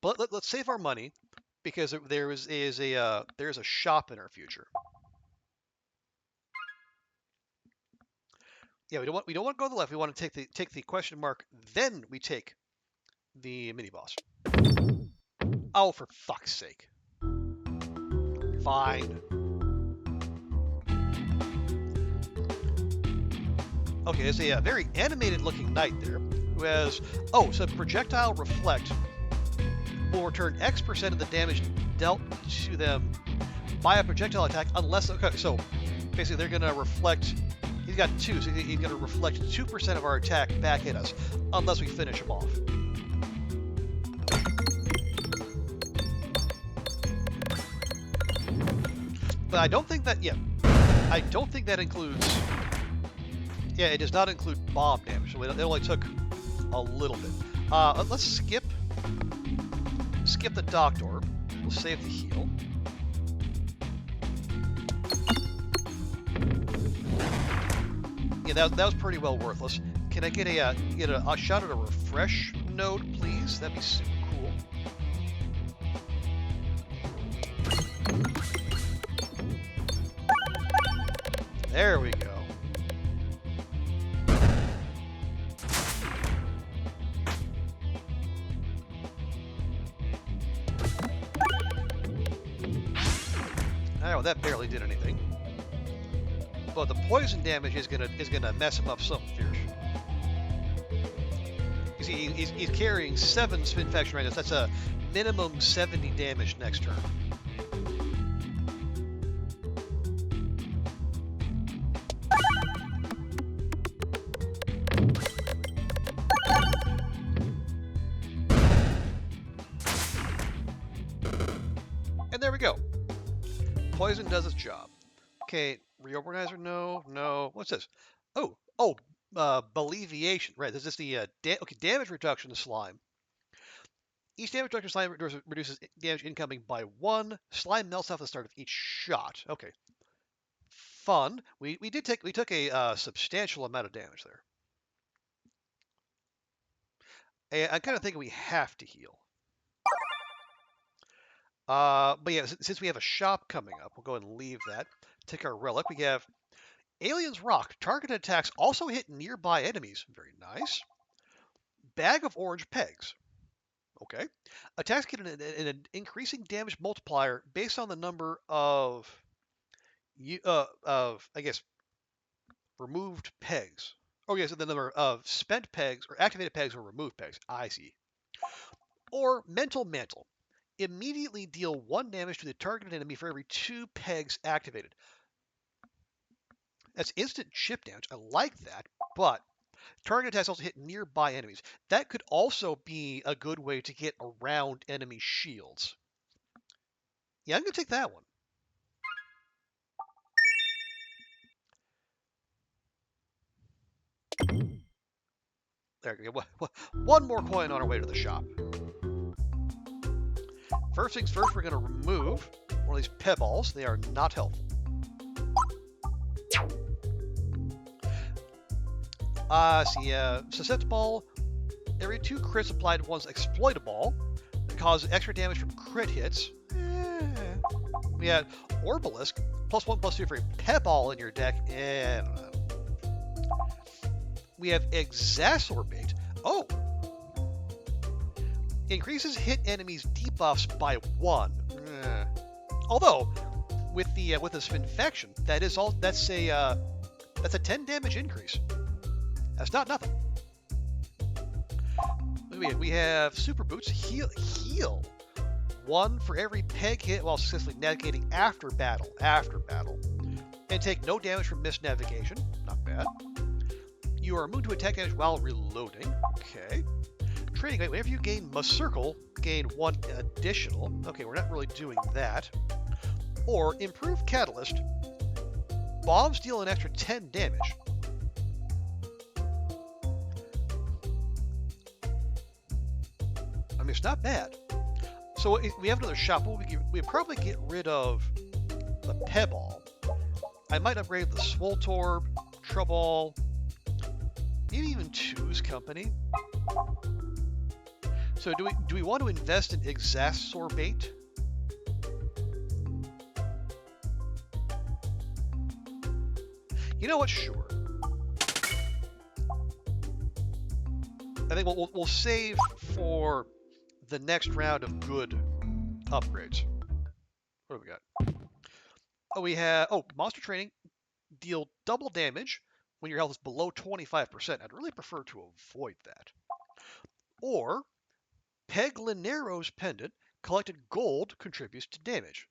But let's save our money because there's a shop in our future. Yeah, we don't want to go to the left. We want to take the question mark, then we take the mini boss. Oh, for fuck's sake! Fine. Okay, there's a very animated-looking knight there who has... Oh, so projectile reflect will return X% of the damage dealt to them by a projectile attack unless... Okay, so basically they're going to reflect... He's got 2, so he's going to reflect 2% of our attack back at us unless we finish him off. But I don't think that... Yeah. I don't think that includes... Yeah, it does not include bomb damage, so it only took a little bit. Let's skip the doctor. We'll save the heal. Yeah, that was pretty well worthless. Can I get a shot at a refresh node, please? That'd be super cool. There we go. Oh, that barely did anything. But the poison damage is gonna mess him up something fierce. You see, he's carrying 7 spin infection right now. That's a minimum 70 damage next turn. And there we go. Poison does its job. Okay, reorganizer, no. What's this? Oh, Believiation. Right, this is the damage reduction slime. Each damage reduction slime reduces damage incoming by 1. Slime melts off at the start of each shot. Okay, fun. We took a substantial amount of damage there. And I'm kind of thinking we have to heal. But yeah, since we have a shop coming up, we'll go ahead and leave that. Take our relic. We have Alien's Rock. Targeted attacks also hit nearby enemies. Very nice. Bag of Orange Pegs. Okay. Attacks get an increasing damage multiplier based on the number of I guess, removed pegs. Oh, yes, the number of spent pegs or activated pegs or removed pegs. I see. Or Mental Mantle. Immediately deal 1 damage to the targeted enemy for every 2 pegs activated. That's instant chip damage. I like that, but target attacks also hit nearby enemies. That could also be a good way to get around enemy shields. Yeah, I'm going to take that one. There we go. One more coin on our way to the shop. First things first, we're going to remove one of these Pebbles. They are not helpful. Susceptible. Every 2 crits applied to one's exploitable. That causes extra damage from crit hits. We had Orbalisk. +1/+2 for a Pebble in your deck. I don't know. We have Exacerbate. Oh! Increases hit enemies' debuffs by 1. Although, with this infection, that's a 10 damage increase. That's not nothing. We have Super Boots. Heal. 1 for every peg hit while successfully navigating after battle. And take no damage from missed navigation. Not bad. You are immune to attack damage while reloading. Okay. Trading, whenever you gain Circle, gain 1 additional. Okay, we're not really doing that. Or Improved Catalyst. Bombs deal an extra 10 damage. I mean, it's not bad. So we have another shop. We'll probably get rid of the Pebble. I might upgrade the Swoltorb, Trouble, maybe even Two's Company. So do we want to invest in Exacerbate? You know what? Sure. I think we'll save for the next round of good upgrades. What do we got? Oh, we have monster training. Deal double damage when your health is below 25%. I'd really prefer to avoid that. Or Peglinero's pendant. Collected gold contributes to damage.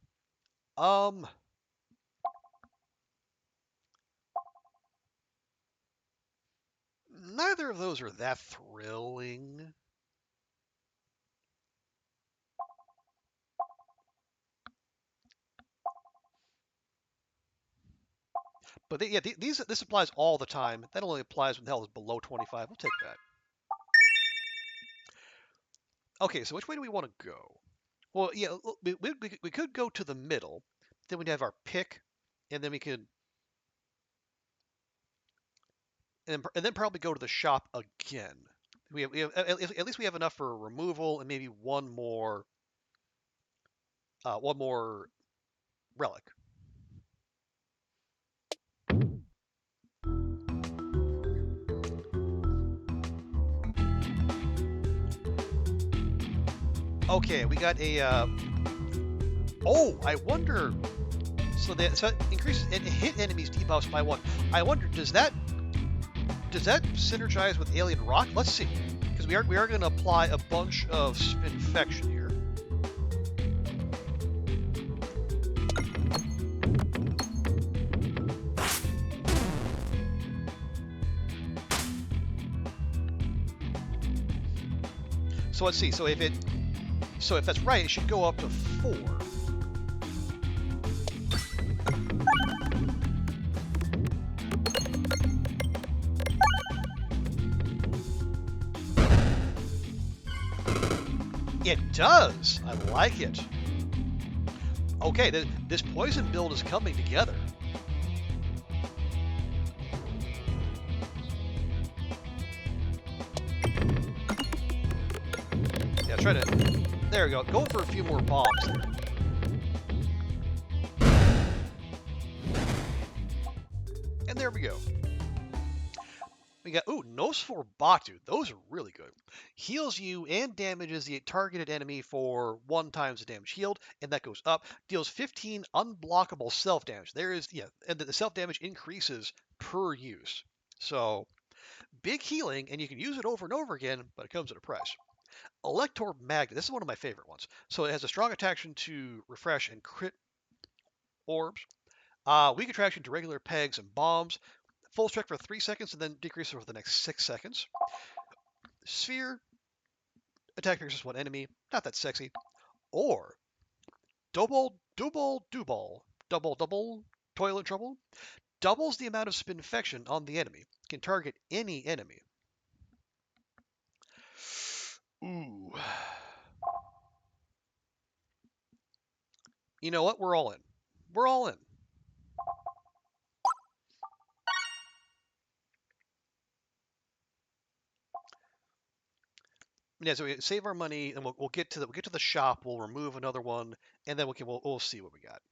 Neither of those are that thrilling. But yeah, this applies all the time. That only applies when the health is below 25. We'll take that. Okay, so which way do we want to go? Well, yeah, we could go to the middle. Then we'd have our pick, and then we could, and then probably go to the shop again. At least we have enough for removal and maybe one more relic. Okay, we got a. Oh, I wonder. So it increases and hit enemies debuffs by 1. I wonder, does that synergize with Alien Rock? Let's see, because we are going to apply a bunch of Spinfection here. So let's see. So if that's right, it should go up to 4. It does. I like it. Okay, this poison build is coming together. Yeah, try to. There we go. Going for a few more bombs there. And there we go. We got, Nosfor Batu. Those are really good. Heals you and damages the targeted enemy for 1 times the damage healed, and that goes up. Deals 15 unblockable self-damage. And the self-damage increases per use. So, big healing, and you can use it over and over again, but it comes at a price. Elector Magnet. This is one of my favorite ones. So it has a strong attraction to refresh and crit orbs. Weak attraction to regular pegs and bombs. Full strike for 3 seconds and then decreases for the next 6 seconds. Sphere. Attack versus 1 enemy. Not that sexy. Or double toilet trouble. Doubles the amount of Spinfection on the enemy. Can target any enemy. Ooh. You know what? We're all in. We're all in. Yeah, so we save our money, and we'll get to the shop. We'll remove another one, and then we'll see what we got.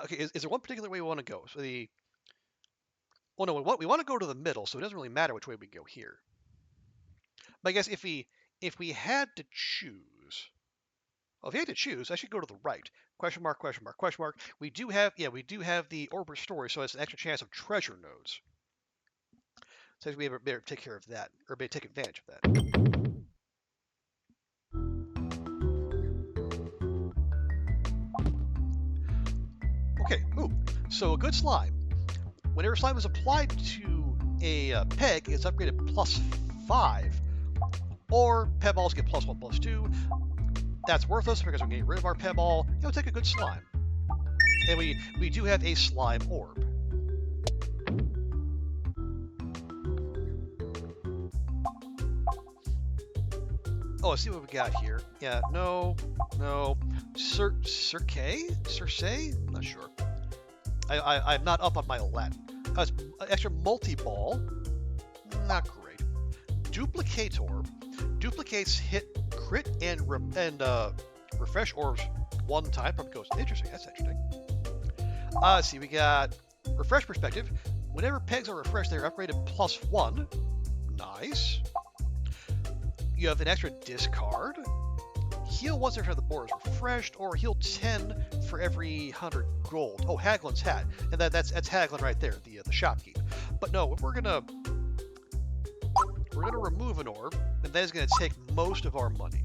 Okay, is there one particular way we want to go? So we want to go to the middle, so it doesn't really matter which way we go here. But I guess if we had to choose, well, if you had to choose, I should go to the right. Question mark, question mark, question mark. We do have the orbs story, so it's an extra chance of treasure nodes. So we better take care of that, or better take advantage of that. Okay, so a good slime. Whenever slime is applied to a peg, it's upgraded +5. Or peg balls get +1/+2. That's worthless because we're getting rid of our peg ball. Take a good slime. And we do have a slime orb. Oh, let's see what we got here. Yeah, no. Circe? I'm not sure. I'm not up on my Latin. Extra multi-ball. Not great. Duplicate orb. Duplicates hit, crit, and refresh orbs 1 time. Probably goes. Interesting. That's interesting. Let's see. We got refresh perspective. Whenever pegs are refreshed, they're upgraded +1. Nice. You have an extra discard. heal once every time the board is refreshed, or heal 10 for every 100 gold. Oh, Haglin's hat, and that's Haglin right there, the shopkeep. But no, we're gonna remove an orb, and that is gonna take most of our money.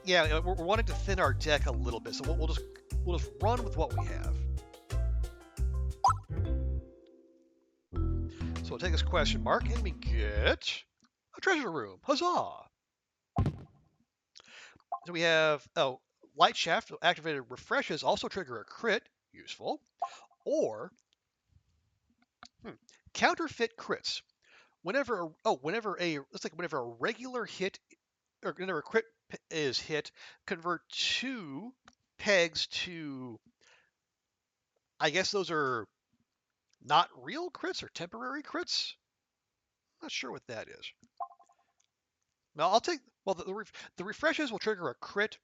Yeah, we're wanting to thin our deck a little bit, so we'll just run with what we have. So we'll take this question mark, and we get a treasure room. Huzzah! So we have, Light Shaft, activated refreshes, also trigger a crit, useful. Or, counterfeit crits. Whenever a regular hit, or whenever a crit is hit, convert 2 pegs to, I guess those are not real crits or temporary crits? Not sure what that is. Now I'll take, well, the refreshes will trigger a crit,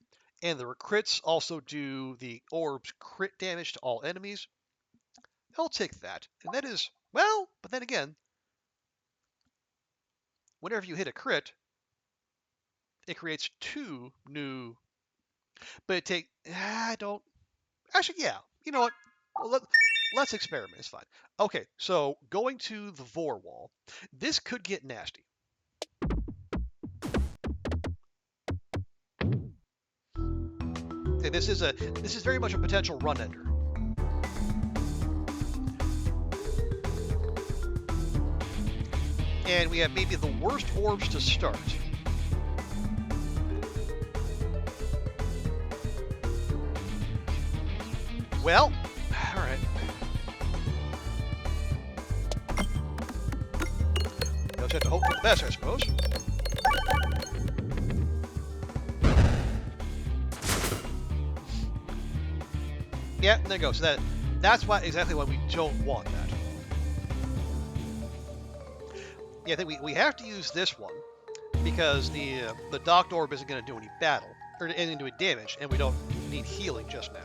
and the crits also do the orbs crit damage to all enemies. I'll take that. And that is, well, but then again, whenever you hit a crit, it creates 2 new, but actually, yeah, you know what? Well, let's experiment, it's fine. Okay, so going to the Vor wall, this could get nasty. Okay, this is very much a potential run ender. And we have maybe the worst orbs to start. Well, all right. You just have to hope for the best, I suppose. Yeah, there you go. So that's exactly why we don't want that. Yeah, I think we have to use this one because the docked orb isn't going to do any battle or anything to damage, and we don't need healing just now.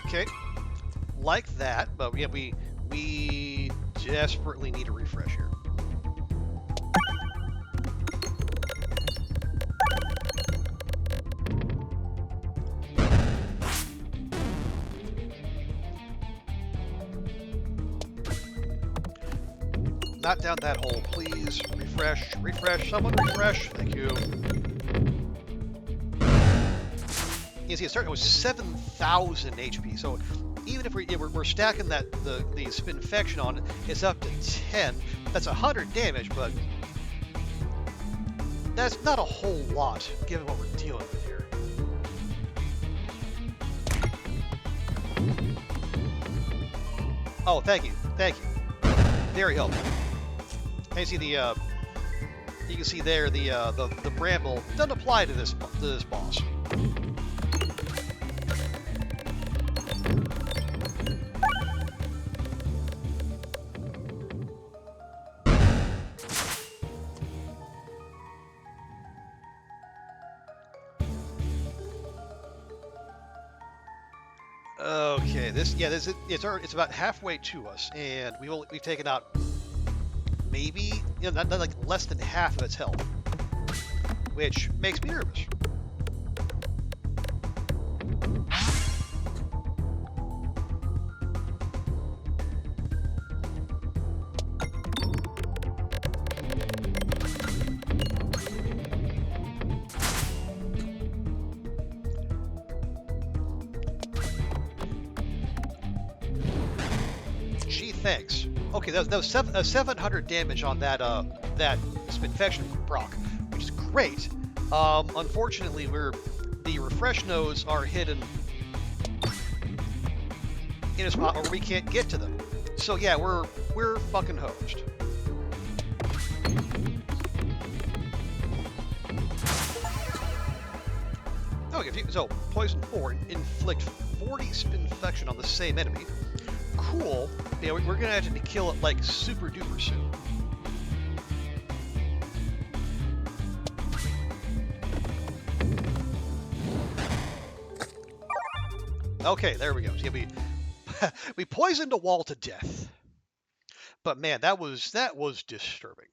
Okay, like that, but yeah, we desperately need a refresh here. Not down that hole, please. Refresh, refresh, someone refresh. Thank you. You see, it started with 7,000 HP, so even if we're stacking the spin infection on it, it's up to 10. That's 100 damage, but that's not a whole lot given what we're dealing with here. Oh, thank you, very helpful. And you see you can see there the bramble doesn't apply to this boss. Okay, it's about halfway to us, and we've taken out maybe not like less than half of its health, which makes me nervous. Gee, thanks. Okay, that was 700 damage on that infection proc, which is great. Unfortunately, the refresh nodes are hidden in a spot where we can't get to them. So yeah, we're fucking hosed. Okay, so poison 4, inflict 40 spin infection on the same enemy. Cool. Yeah, we're gonna have to kill it like super duper soon. Okay, there we go. So, yeah, we poisoned a wall to death. But man, that was disturbing.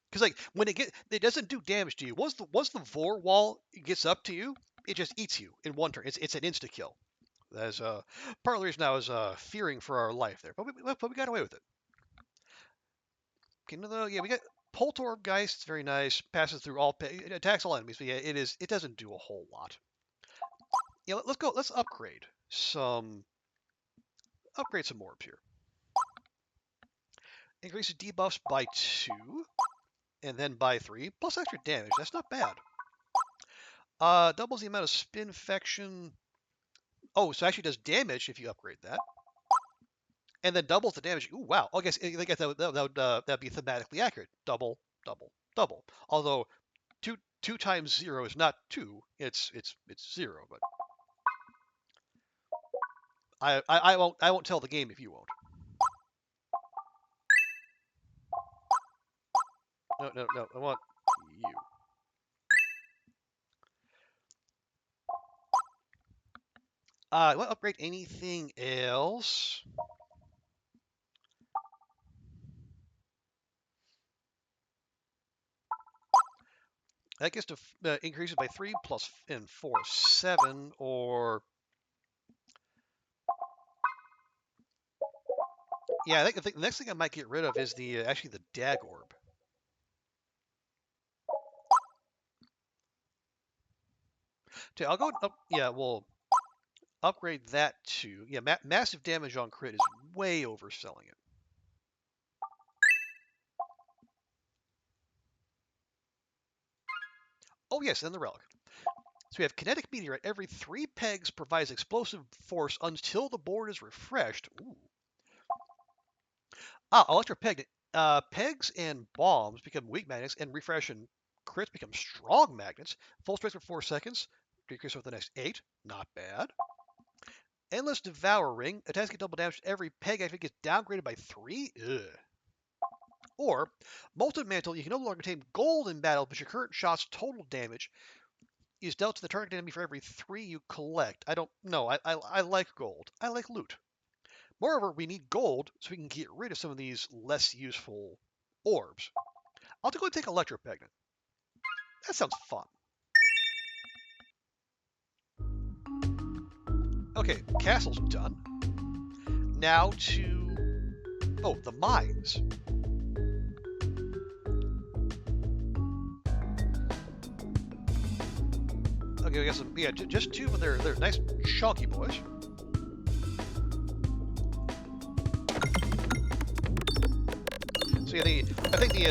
Because like when it doesn't do damage to you. Once the vor wall gets up to you, it just eats you in one turn. It's an insta kill. That's part of the reason I was fearing for our life there, but we got away with it. Okay, no, yeah, we got Poltorb Geist. It's very nice. Passes through it attacks all enemies. But yeah, it doesn't do a whole lot. Yeah, let's go. Let's upgrade some orbs here. Increases debuffs by 2, and then by 3, plus extra damage. That's not bad. Doubles the amount of spin infection. Oh, so actually does damage if you upgrade that, and then doubles the damage. Ooh, wow. I guess that'd be thematically accurate. Double, double, double. Although two times 0 is not 2. It's 0. But I won't tell the game if you won't. No. I want you. I want to upgrade anything else. That gets to increases by 3 plus and 4, 7, or yeah, I think the next thing I might get rid of is the actually the Dag Orb. Okay, I'll go up. Yeah, we'll upgrade that to yeah. Massive damage on crit is way overselling it. Oh yes, and the relic. So we have kinetic meteorite. Every 3 pegs provides explosive force until the board is refreshed. Ooh. Electric peg. Pegs and bombs become weak magnets, and refresh and crits become strong magnets. Full strength for 4 seconds. Decrease over the next 8. Not bad. Endless Devouring. Attacks get double damage. Every peg actually gets downgraded by 3. Ugh. Or, Molten Mantle. You can no longer take gold in battle, but your current shot's total damage is dealt to the target enemy for every 3 you collect. I don't know. I like gold. I like loot. Moreover, we need gold so we can get rid of some of these less useful orbs. I'll go and take Electro Peglin. That sounds fun. Okay, castle's done. Now to the mines. Okay, we got some just 2, but they're nice chunky boys. So yeah, I think the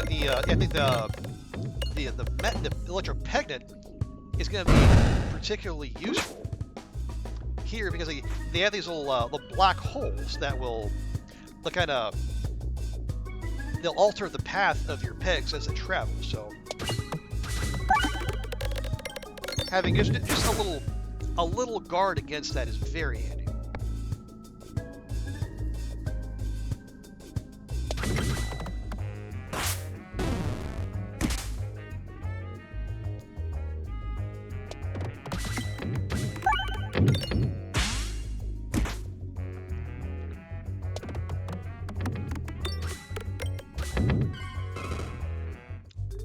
electropegnet is going to be particularly useful here because they have these little black holes that will they'll alter the path of your pegs as they travel. So having just a little guard against that is very handy.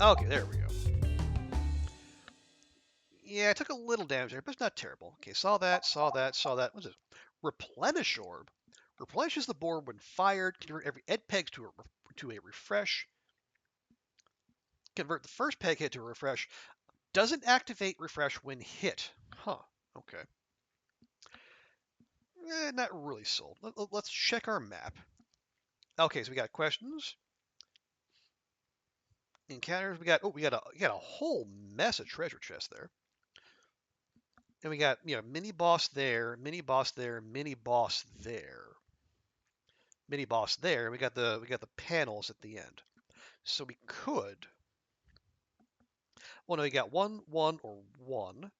Okay, there we go. Yeah, I took a little damage there, but it's not terrible. Okay, saw that. What's this? Replenish Orb. Replenishes the board when fired. Convert every ed peg to a refresh. Convert the first peg hit to a refresh. Doesn't activate refresh when hit. Huh. Okay. Not really sold. Let's check our map. Okay, so we got questions. Encounters. We got a whole mess of treasure chests there. And we got mini boss there, mini boss there, mini boss there, mini boss there. We got the panels at the end. So we could. Well, no, we got 1, 1, or 1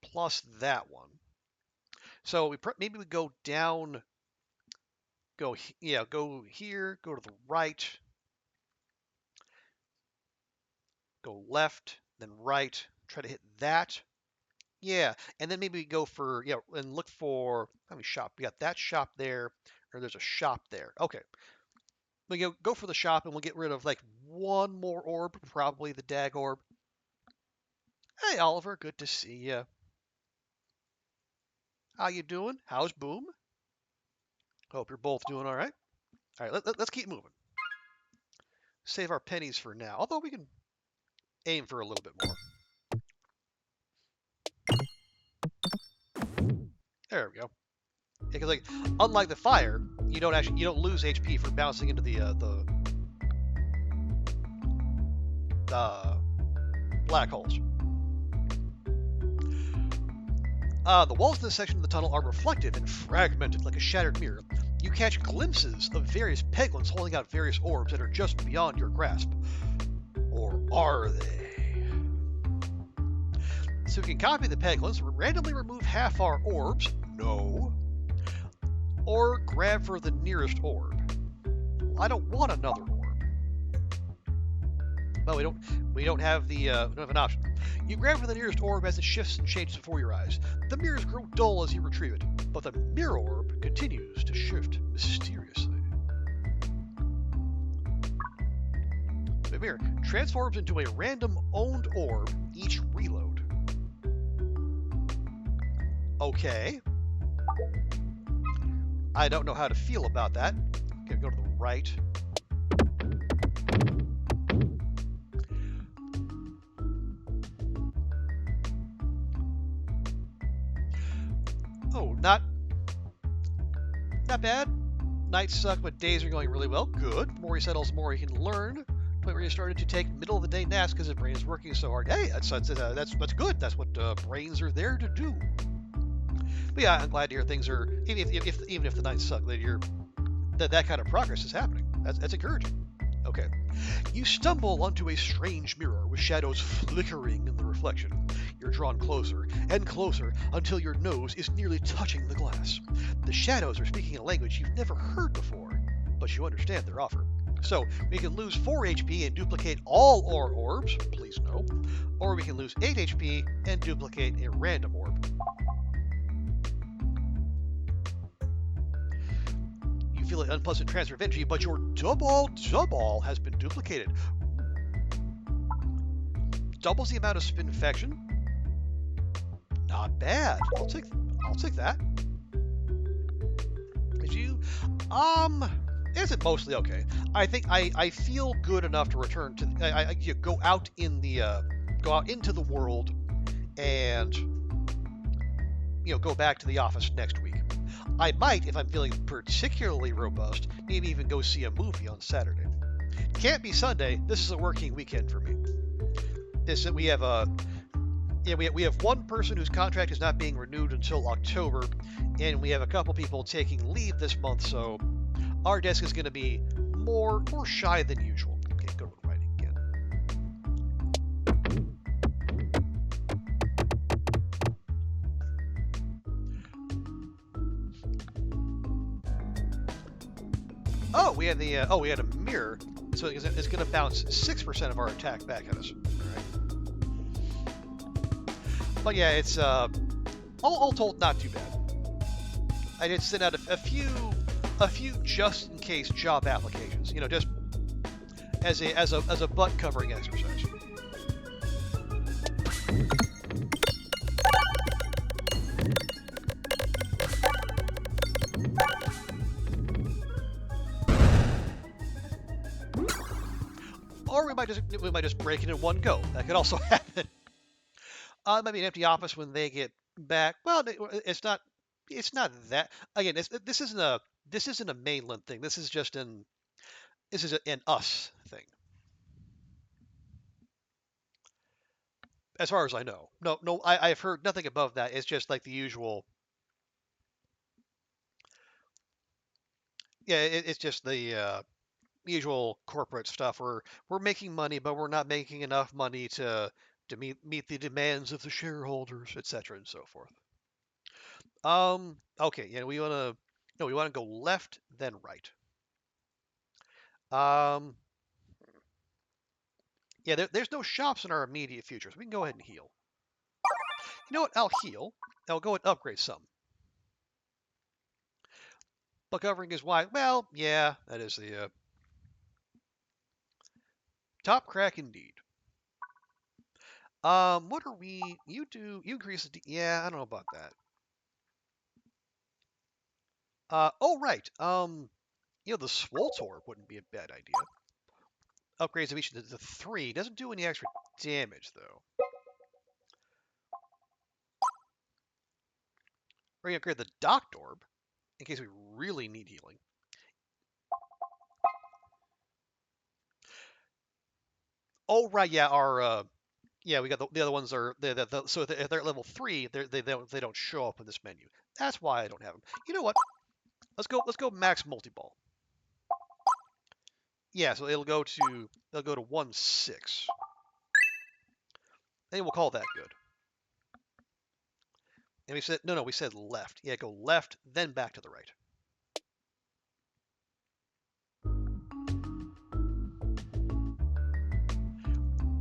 plus that one. So maybe we go down. Go here. Go to the right. Go left, then right. Try to hit that. Yeah, and then maybe go for and look for how many shop. We got that shop there, or there's a shop there. Okay, we go for the shop, and we'll get rid of like one more orb, probably the dag orb. Hey Oliver, good to see you. How you doing? How's Boom? Hope you're both doing all right. All right, let's keep moving. Save our pennies for now, although we can aim for a little bit more. There we go. Because like, unlike the fire, you don't lose HP for bouncing into the black holes. The walls of this section of the tunnel are reflective and fragmented like a shattered mirror. You catch glimpses of various Peglins holding out various orbs that are just beyond your grasp. Or are they? So we can copy the Peglins, randomly remove half our orbs. No. Or grab for the nearest orb. I don't want another orb. But we don't have an option. You grab for the nearest orb as it shifts and changes before your eyes. The mirrors grow dull as you retrieve it, but the mirror orb continues to shift mysteriously. The mirror transforms into a random owned orb each reload. Okay. I don't know how to feel about that. Okay, go to the right. Oh, not bad. Nights suck, but days are going really well. Good. The more he settles, the more he can learn. The point where he started to take middle of the day naps because his brain is working so hard. Hey, that's good. That's what brains are there to do. But yeah, I'm glad to hear things are even if the nights suck, that kind of progress is happening. That's encouraging. Okay. You stumble onto a strange mirror with shadows flickering in the reflection. You're drawn closer and closer until your nose is nearly touching the glass. The shadows are speaking a language you've never heard before, but you understand their offer. So, we can lose 4 HP and duplicate all our orbs, please no, or we can lose 8 HP and duplicate a random orb. You feel an unpleasant transfer of energy, but your double has been duplicated. Doubles the amount of spin infection. Not bad. I'll take that. Is you is it mostly okay? I think I feel good enough to return to you go out into the world and go back to the office next week. I might, if I'm feeling particularly robust, maybe even go see a movie on Saturday. Can't be Sunday. This is a working weekend for me. We have one person whose contract is not being renewed until October, and we have a couple people taking leave this month, so our desk is going to be more shy than usual. Okay, go to the right again. Oh, we had a mirror, so it's going to bounce 6% of our attack back at us. All right. But yeah, it's all told not too bad. I did send out a few just in case job applications, just as a butt covering exercise. Or we might just break it in one go. That could also happen. It might be an empty office when they get back. Well, it's not that. Again, this isn't a mainland thing. This is an us thing, as far as I know. No, I've heard nothing above that. It's just like the usual. Yeah, it's just the usual corporate stuff. We're making money, but we're not making enough money to meet the demands of the shareholders, etc., and so forth. Okay, yeah, we want to go left then right. Yeah, there's no shops in our immediate future, so we can go ahead and heal. You know what? I'll heal. I'll go and upgrade some. But covering is wide. Well, yeah, that is the top crack indeed. What are we? You increase the. Yeah, I don't know about that. Oh right. The Swolt Orb wouldn't be a bad idea. Upgrades of each to 3. Doesn't do any extra damage though. We're gonna upgrade the Docked Orb in case we really need healing. Oh right, yeah, our yeah, we got the other ones are so if they're at level 3, they don't show up in this menu. That's why I don't have them. You know what? Let's go max multi-ball. Yeah, so they'll go to 1/6. And we'll call that good. And we said no, we said left. Yeah, go left, then back to the right.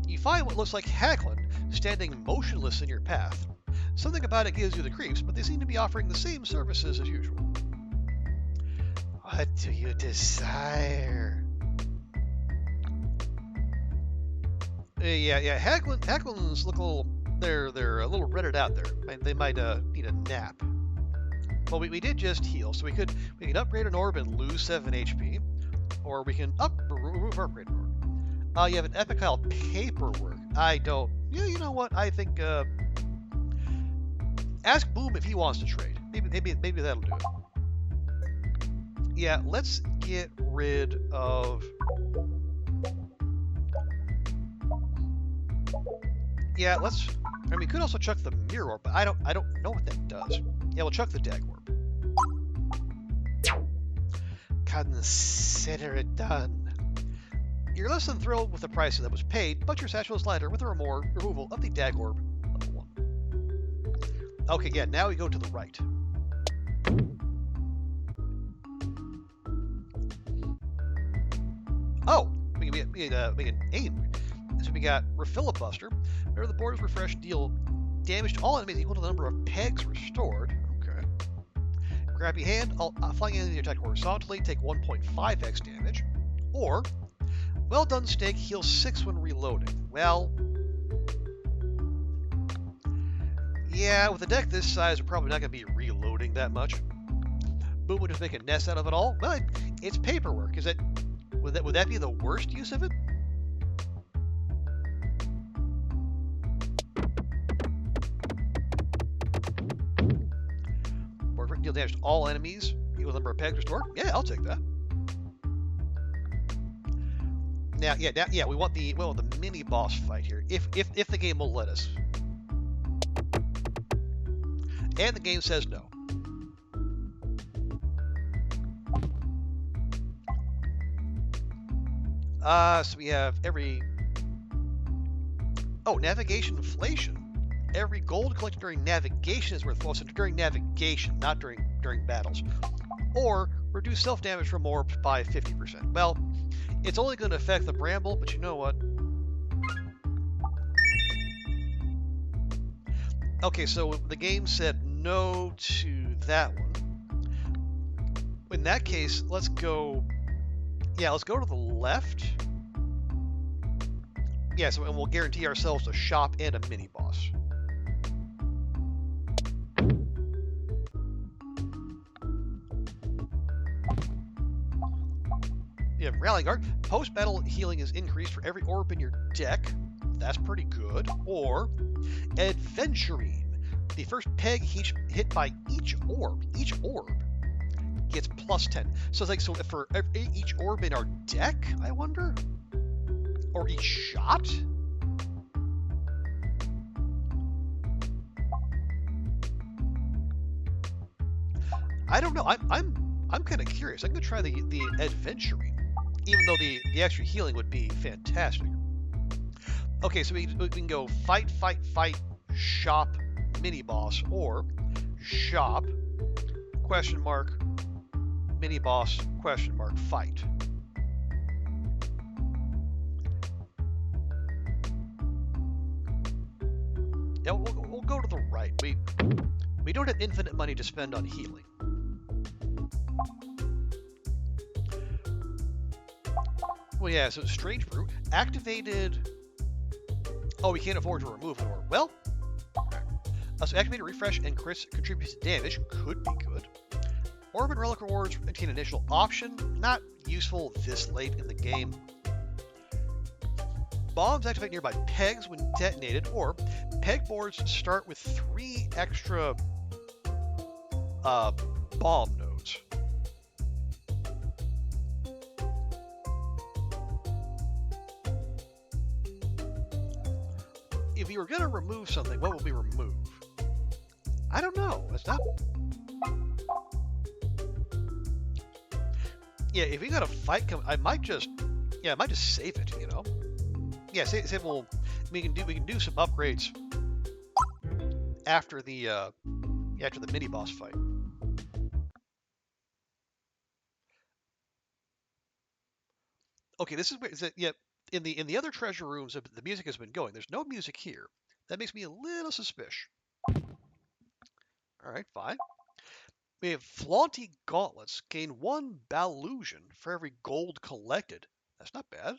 You find what looks like Peglin standing motionless in your path. Something about it gives you the creeps, but they seem to be offering the same services as usual. What do you desire? Yeah. Haglin's look a little. They're a little redded out there. They might need a nap. Well, we did just heal, so we can upgrade an orb and lose 7 HP, or we can remove upgrade an orb. You have an Epicile paperwork. I don't. Yeah, you know what? I think ask Boom if he wants to trade. Maybe that'll do it. Yeah, let's get rid of. Yeah, let's. I mean, we could also chuck the mirror orb, but I don't know what that does. Yeah, we'll chuck the dag orb. Consider it done. You're less than thrilled with the price that was paid, but your satchel is lighter with the removal of the dag orb, level 1. Okay, yeah, now we go to the right. Oh, we can aim. So we got Refilibuster. Whenever the board is refreshed, deal damage to all enemies equal to the number of pegs restored. Okay. Grabby Hand, flying into the attack horizontally, take 1.5x damage. Or, Well Done Steak, heal 6 when reloading. Well, yeah, with a deck this size, we're probably not going to be reloading that much. Boom would just make a nest out of it all. Well, it's paperwork. Would that be the worst use of it? Deal damage to all enemies equal number of pegs restored. Yeah, I'll take that. Now, we want the mini boss fight here, if the game will let us. And the game says no. So we have navigation inflation. Every gold collected during navigation is worth 12 cents during navigation, not during battles. Or reduce self-damage from orbs by 50%. Well, it's only going to affect the bramble, but you know what? Okay, so the game said no to that one. In that case, let's go to the left. Yeah, and we'll guarantee ourselves a shop and a mini boss. You have Rally Guard. Post-battle healing is increased for every orb in your deck. That's pretty good. Or Adventurine. The first peg hit by each orb gets +10. So it's like, so for each orb in our deck, I wonder? Or each shot? I don't know. I'm kind of curious. I'm gonna try the Adventurine, even though the extra healing would be fantastic. Okay, so we can go fight, shop, mini boss, or shop, question mark, mini boss, question mark, fight. Yeah, we'll go to the right. we don't have infinite money to spend on healing. Well, yeah. So Strange Brew activated. Oh, we can't afford to remove an orb. Well, so activated refresh and crits contributes to damage. Could be good. Orb and relic rewards contain an additional option. Not useful this late in the game. Bombs activate nearby pegs when detonated, or peg boards start with 3 extra bomb nodes. If you were going to remove something, what would we remove? I don't know. It's not. Yeah, if we got a fight coming, I might just save it. You know. Yeah, say well, we can do some upgrades after the mini boss fight. Okay, this is where yeah. In the other treasure rooms, the music has been going. There's no music here. That makes me a little suspicious. All right, fine. We have Flaunty Gauntlets. Gain 1 Ballusion for every gold collected. That's not bad.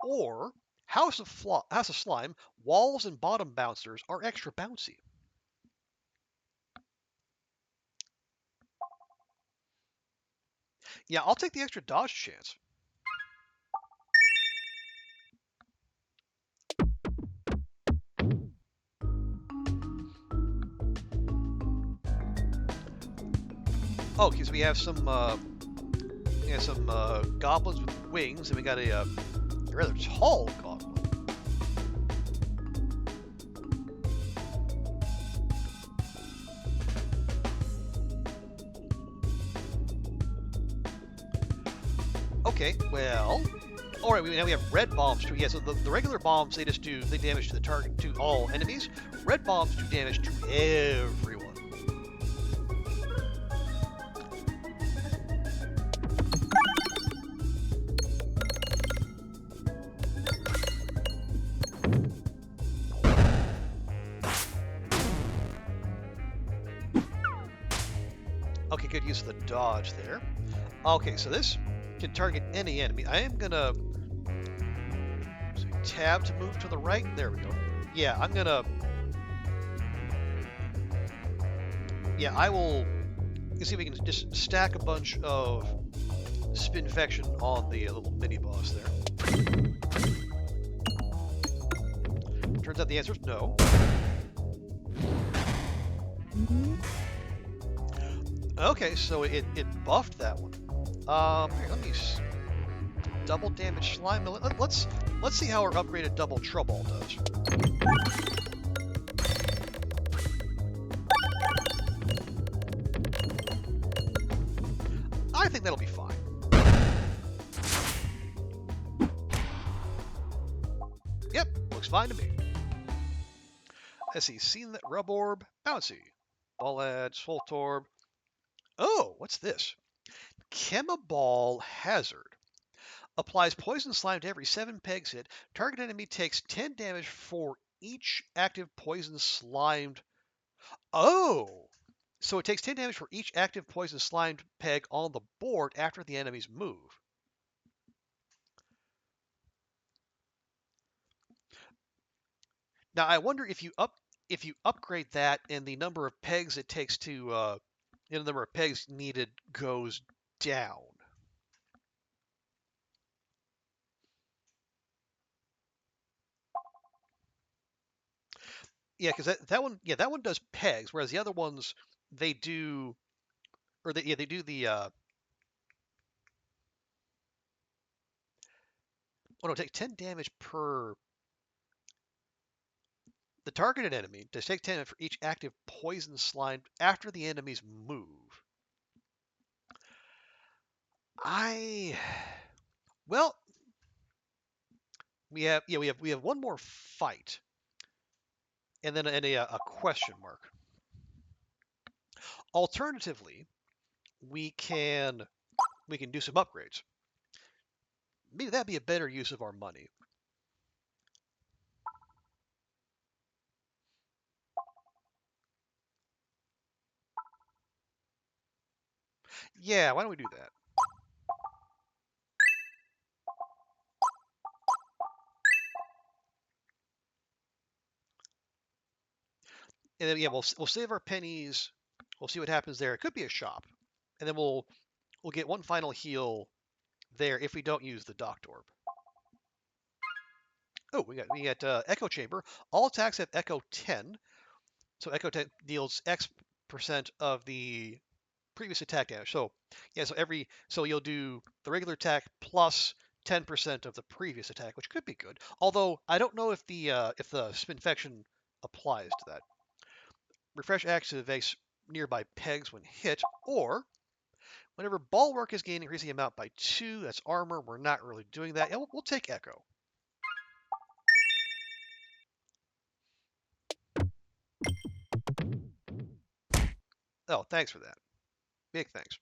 Or House of Slime. Walls and bottom bouncers are extra bouncy. Yeah, I'll take the extra dodge chance. Oh, because we have some goblins with wings, and we got a rather tall goblin. Okay, well, all right. Now we have red bombs too. Yeah, so the regular bombs they damage to the target to all enemies. Red bombs do damage to everyone. Okay, good use of the dodge there. Okay, so this can target any enemy. I am gonna tab to move to the right. There we go. Yeah, I'm gonna. Yeah, I will. You can see if we can just stack a bunch of Spinfection on the little mini boss there. Turns out the answer is no. Okay, so it buffed that one. Here, let me double damage slime. Let's see how our upgraded double trouble does. I think that'll be fine. Yep, looks fine to me. Let's see, seen that rub orb, bouncy, ball adds, full orb. Oh, what's this? Chemiball Hazard. Applies poison slime to every 7 pegs hit. Target enemy takes 10 damage for each active poison slimed. Oh! So it takes 10 damage for each active poison slimed peg on the board after the enemy's move. Now I wonder if you upgrade that and the number of pegs it takes to the number of pegs needed goes down. Yeah, because that one does pegs, whereas the other ones they do, or they do the. Oh no, take 10 damage per. The targeted enemy does take 10 for each active poison slime after the enemy's move. Well, we have one more fight, and then a question mark. Alternatively, we can do some upgrades. Maybe that'd be a better use of our money. Yeah, why don't we do that? And then yeah, we'll save our pennies. We'll see what happens there. It could be a shop, and then we'll get one final heal there if we don't use the docked orb. Oh, we got Echo Chamber. All attacks have Echo 10, so Echo 10 deals X% of the previous attack damage. So yeah, so you'll do the regular attack plus 10% of the previous attack, which could be good. Although I don't know if the spinfection applies to that. Refresh activates nearby pegs when hit, or whenever bulwark is gained, increasing the amount by 2. That's armor. We're not really doing that. Yeah, we'll take Echo. Oh, thanks for that. Big thanks.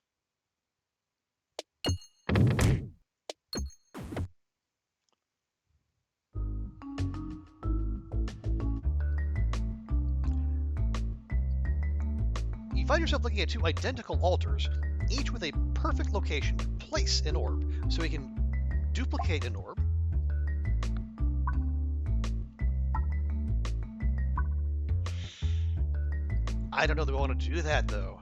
You find yourself looking at 2 identical altars, each with a perfect location to place an orb. So we can duplicate an orb. I don't know that we want to do that though.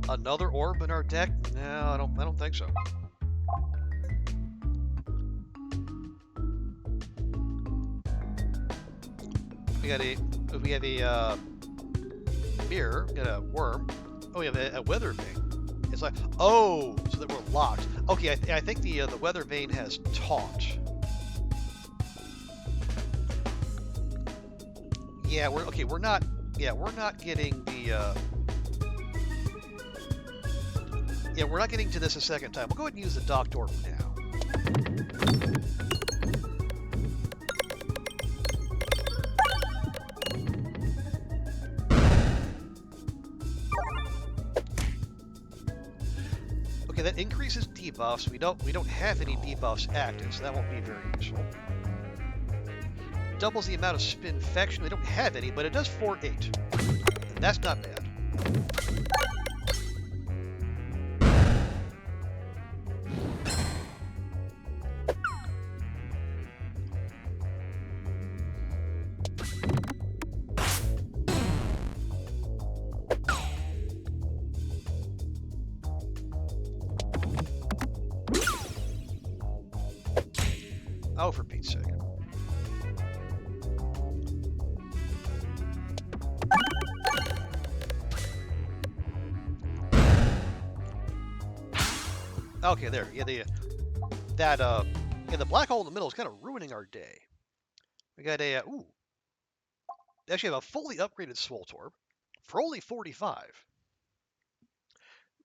Another orb in our deck? No, I don't think so. We have a mirror, we got a worm. Oh, we have a weather vane. It's like, oh, so that we're locked. Okay, I think the weather vane has taunt. Yeah, we're not getting the yeah, we're not getting to this a second time. We'll go ahead and use the docked orb now. Okay, that increases debuffs. We don't have any debuffs active, so that won't be very useful. Doubles the amount of spinfection. We don't have any, but it does 4/8. And that's not bad. Oh, for Pete's sake. Okay, there. Yeah, the black hole in the middle is kind of ruining our day. We got a ooh. They actually have a fully upgraded Swoltorb for only 45.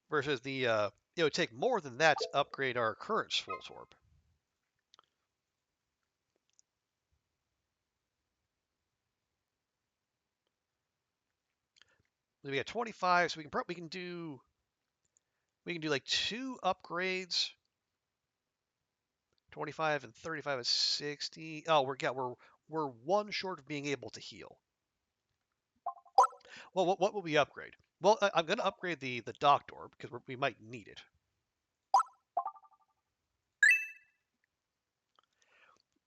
Versus it would take more than that to upgrade our current Swoltorb. We got 25, so we can do like 2 upgrades. 25 and 35 is 60. Oh, we're 1 short of being able to heal. Well, what will we upgrade? Well, I'm going to upgrade the docked orb because we might need it.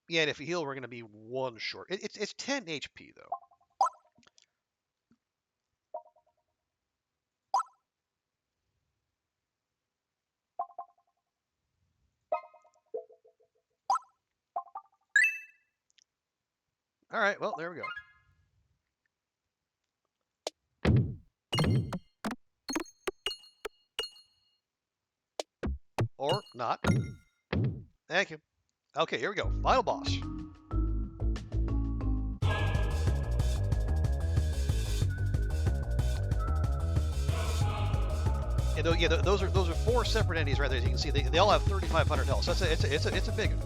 Yeah, and if we heal, we're going to be 1 short. It's 10 HP though. All right, well, there we go. Or not. Thank you. Okay, here we go. Final boss. And yeah, those are 4 separate entities right there. As you can see, they all have 3,500 health. So it's a big one.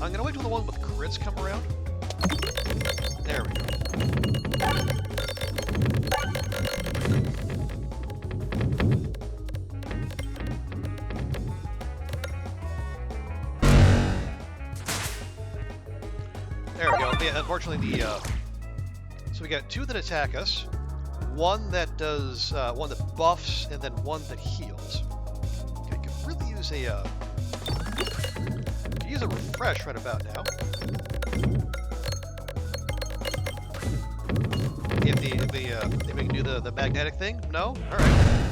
I'm gonna wait till the one with crits come around. There we go. There we go. Yeah, unfortunately, So we got 2 that attack us, 1 that does, 1 that buffs, and then 1 that heals. Okay, could really use a, could use a refresh right about now. If we can do the magnetic thing? No? Alright.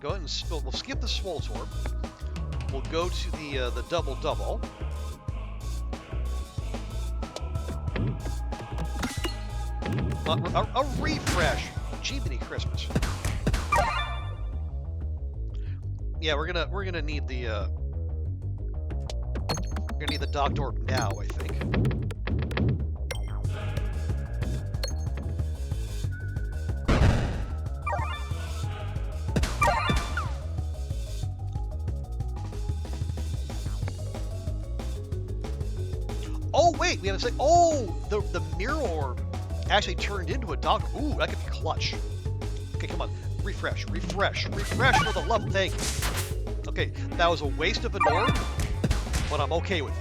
Go ahead and we'll skip the Swole Orb. We'll go to the double. A refresh. Jiminy Christmas. Yeah, we're gonna need the Docked Orb now, I think. Oh wait, we have to say, oh, the mirror orb actually turned into a dog. Ooh, that could be clutch. Okay, come on, refresh for the love. Thank you. Okay, that was a waste of an orb, but I'm okay with it.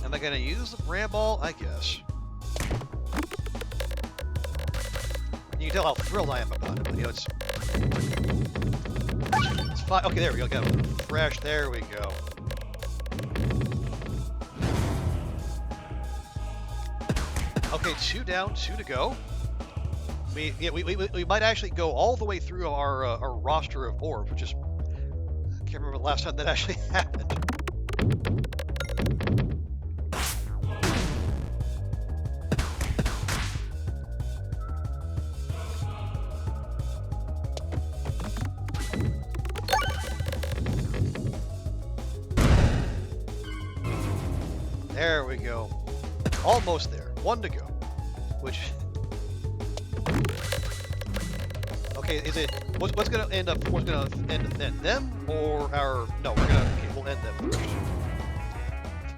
Am I gonna use the Grand Ball? I guess. You can tell how thrilled I am about it. You know, it's fine. Okay, there we go. Got it. Fresh. There we go. Okay, 2 down, 2 to go. We might actually go all the way through our roster of orbs, which is, I can't remember the last time that actually happened. There we go. Almost there. 1 to go. Which... Okay, is it... What's gonna end up... What's gonna end them? Or our... No, we're gonna... Okay, we'll end them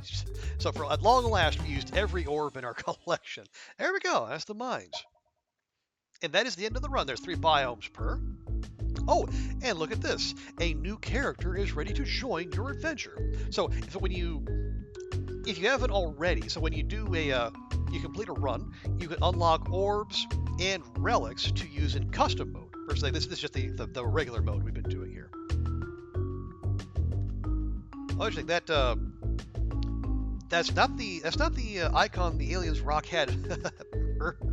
first. So for at long last, we used every orb in our collection. There we go. That's the mines. And that is the end of the run. There's 3 biomes per. Oh, and look at this. A new character is ready to join your adventure. So when you... If you haven't already, so when you do you complete a run, you can unlock orbs and relics to use in custom mode. Versus like this is just the regular mode we've been doing here. Oh, I think that's not the icon the aliens rock had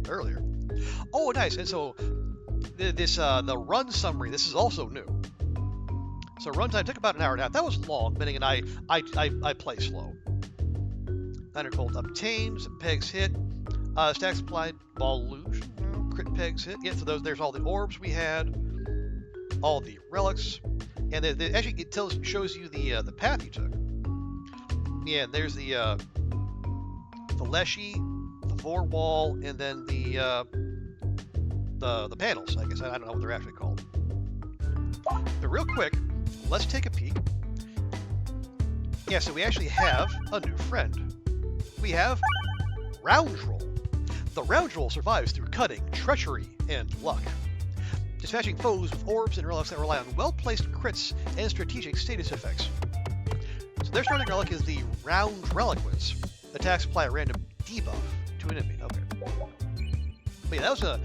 earlier. Oh, nice. And so the run summary. This is also new. So runtime took about an hour and a half. That was long, meaning I play slow. 900 gold obtained, some pegs hit, stacks applied, volution, crit pegs hit. Yeah, so there's all the orbs we had, all the relics, and actually it shows you the path you took. Yeah, there's the Leshy, the Vorwall, and then the panels. I guess I don't know what they're actually called. But real quick, let's take a peek. Yeah, so we actually have a new friend. We have Roundroll. The Roundroll survives through cutting, treachery, and luck. Dispatching foes with orbs and relics that rely on well-placed crits and strategic status effects. So their starting relic is the Round Reliquants. Attacks apply a random debuff to an enemy. Okay. But yeah,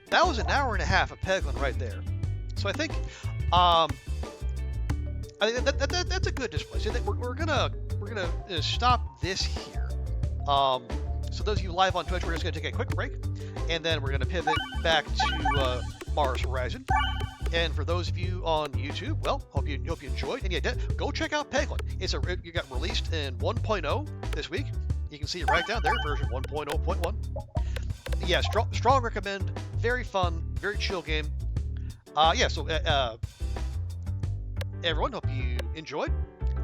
that was an hour and a half of Peglin right there. So I think that's a good display. So we're gonna stop this here. So those of you live on Twitch, we're just gonna take a quick break, and then we're gonna pivot back to Mars Horizon. And for those of you on YouTube, well, hope you enjoyed. And yeah, go check out Peglin. You got released in 1.0 this week. You can see it right down there, version 1.0.1. Yeah, strong recommend. Very fun, very chill game. Yeah, so everyone, hope you enjoyed.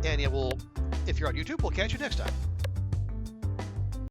And yeah, if you're on YouTube, we'll catch you next time.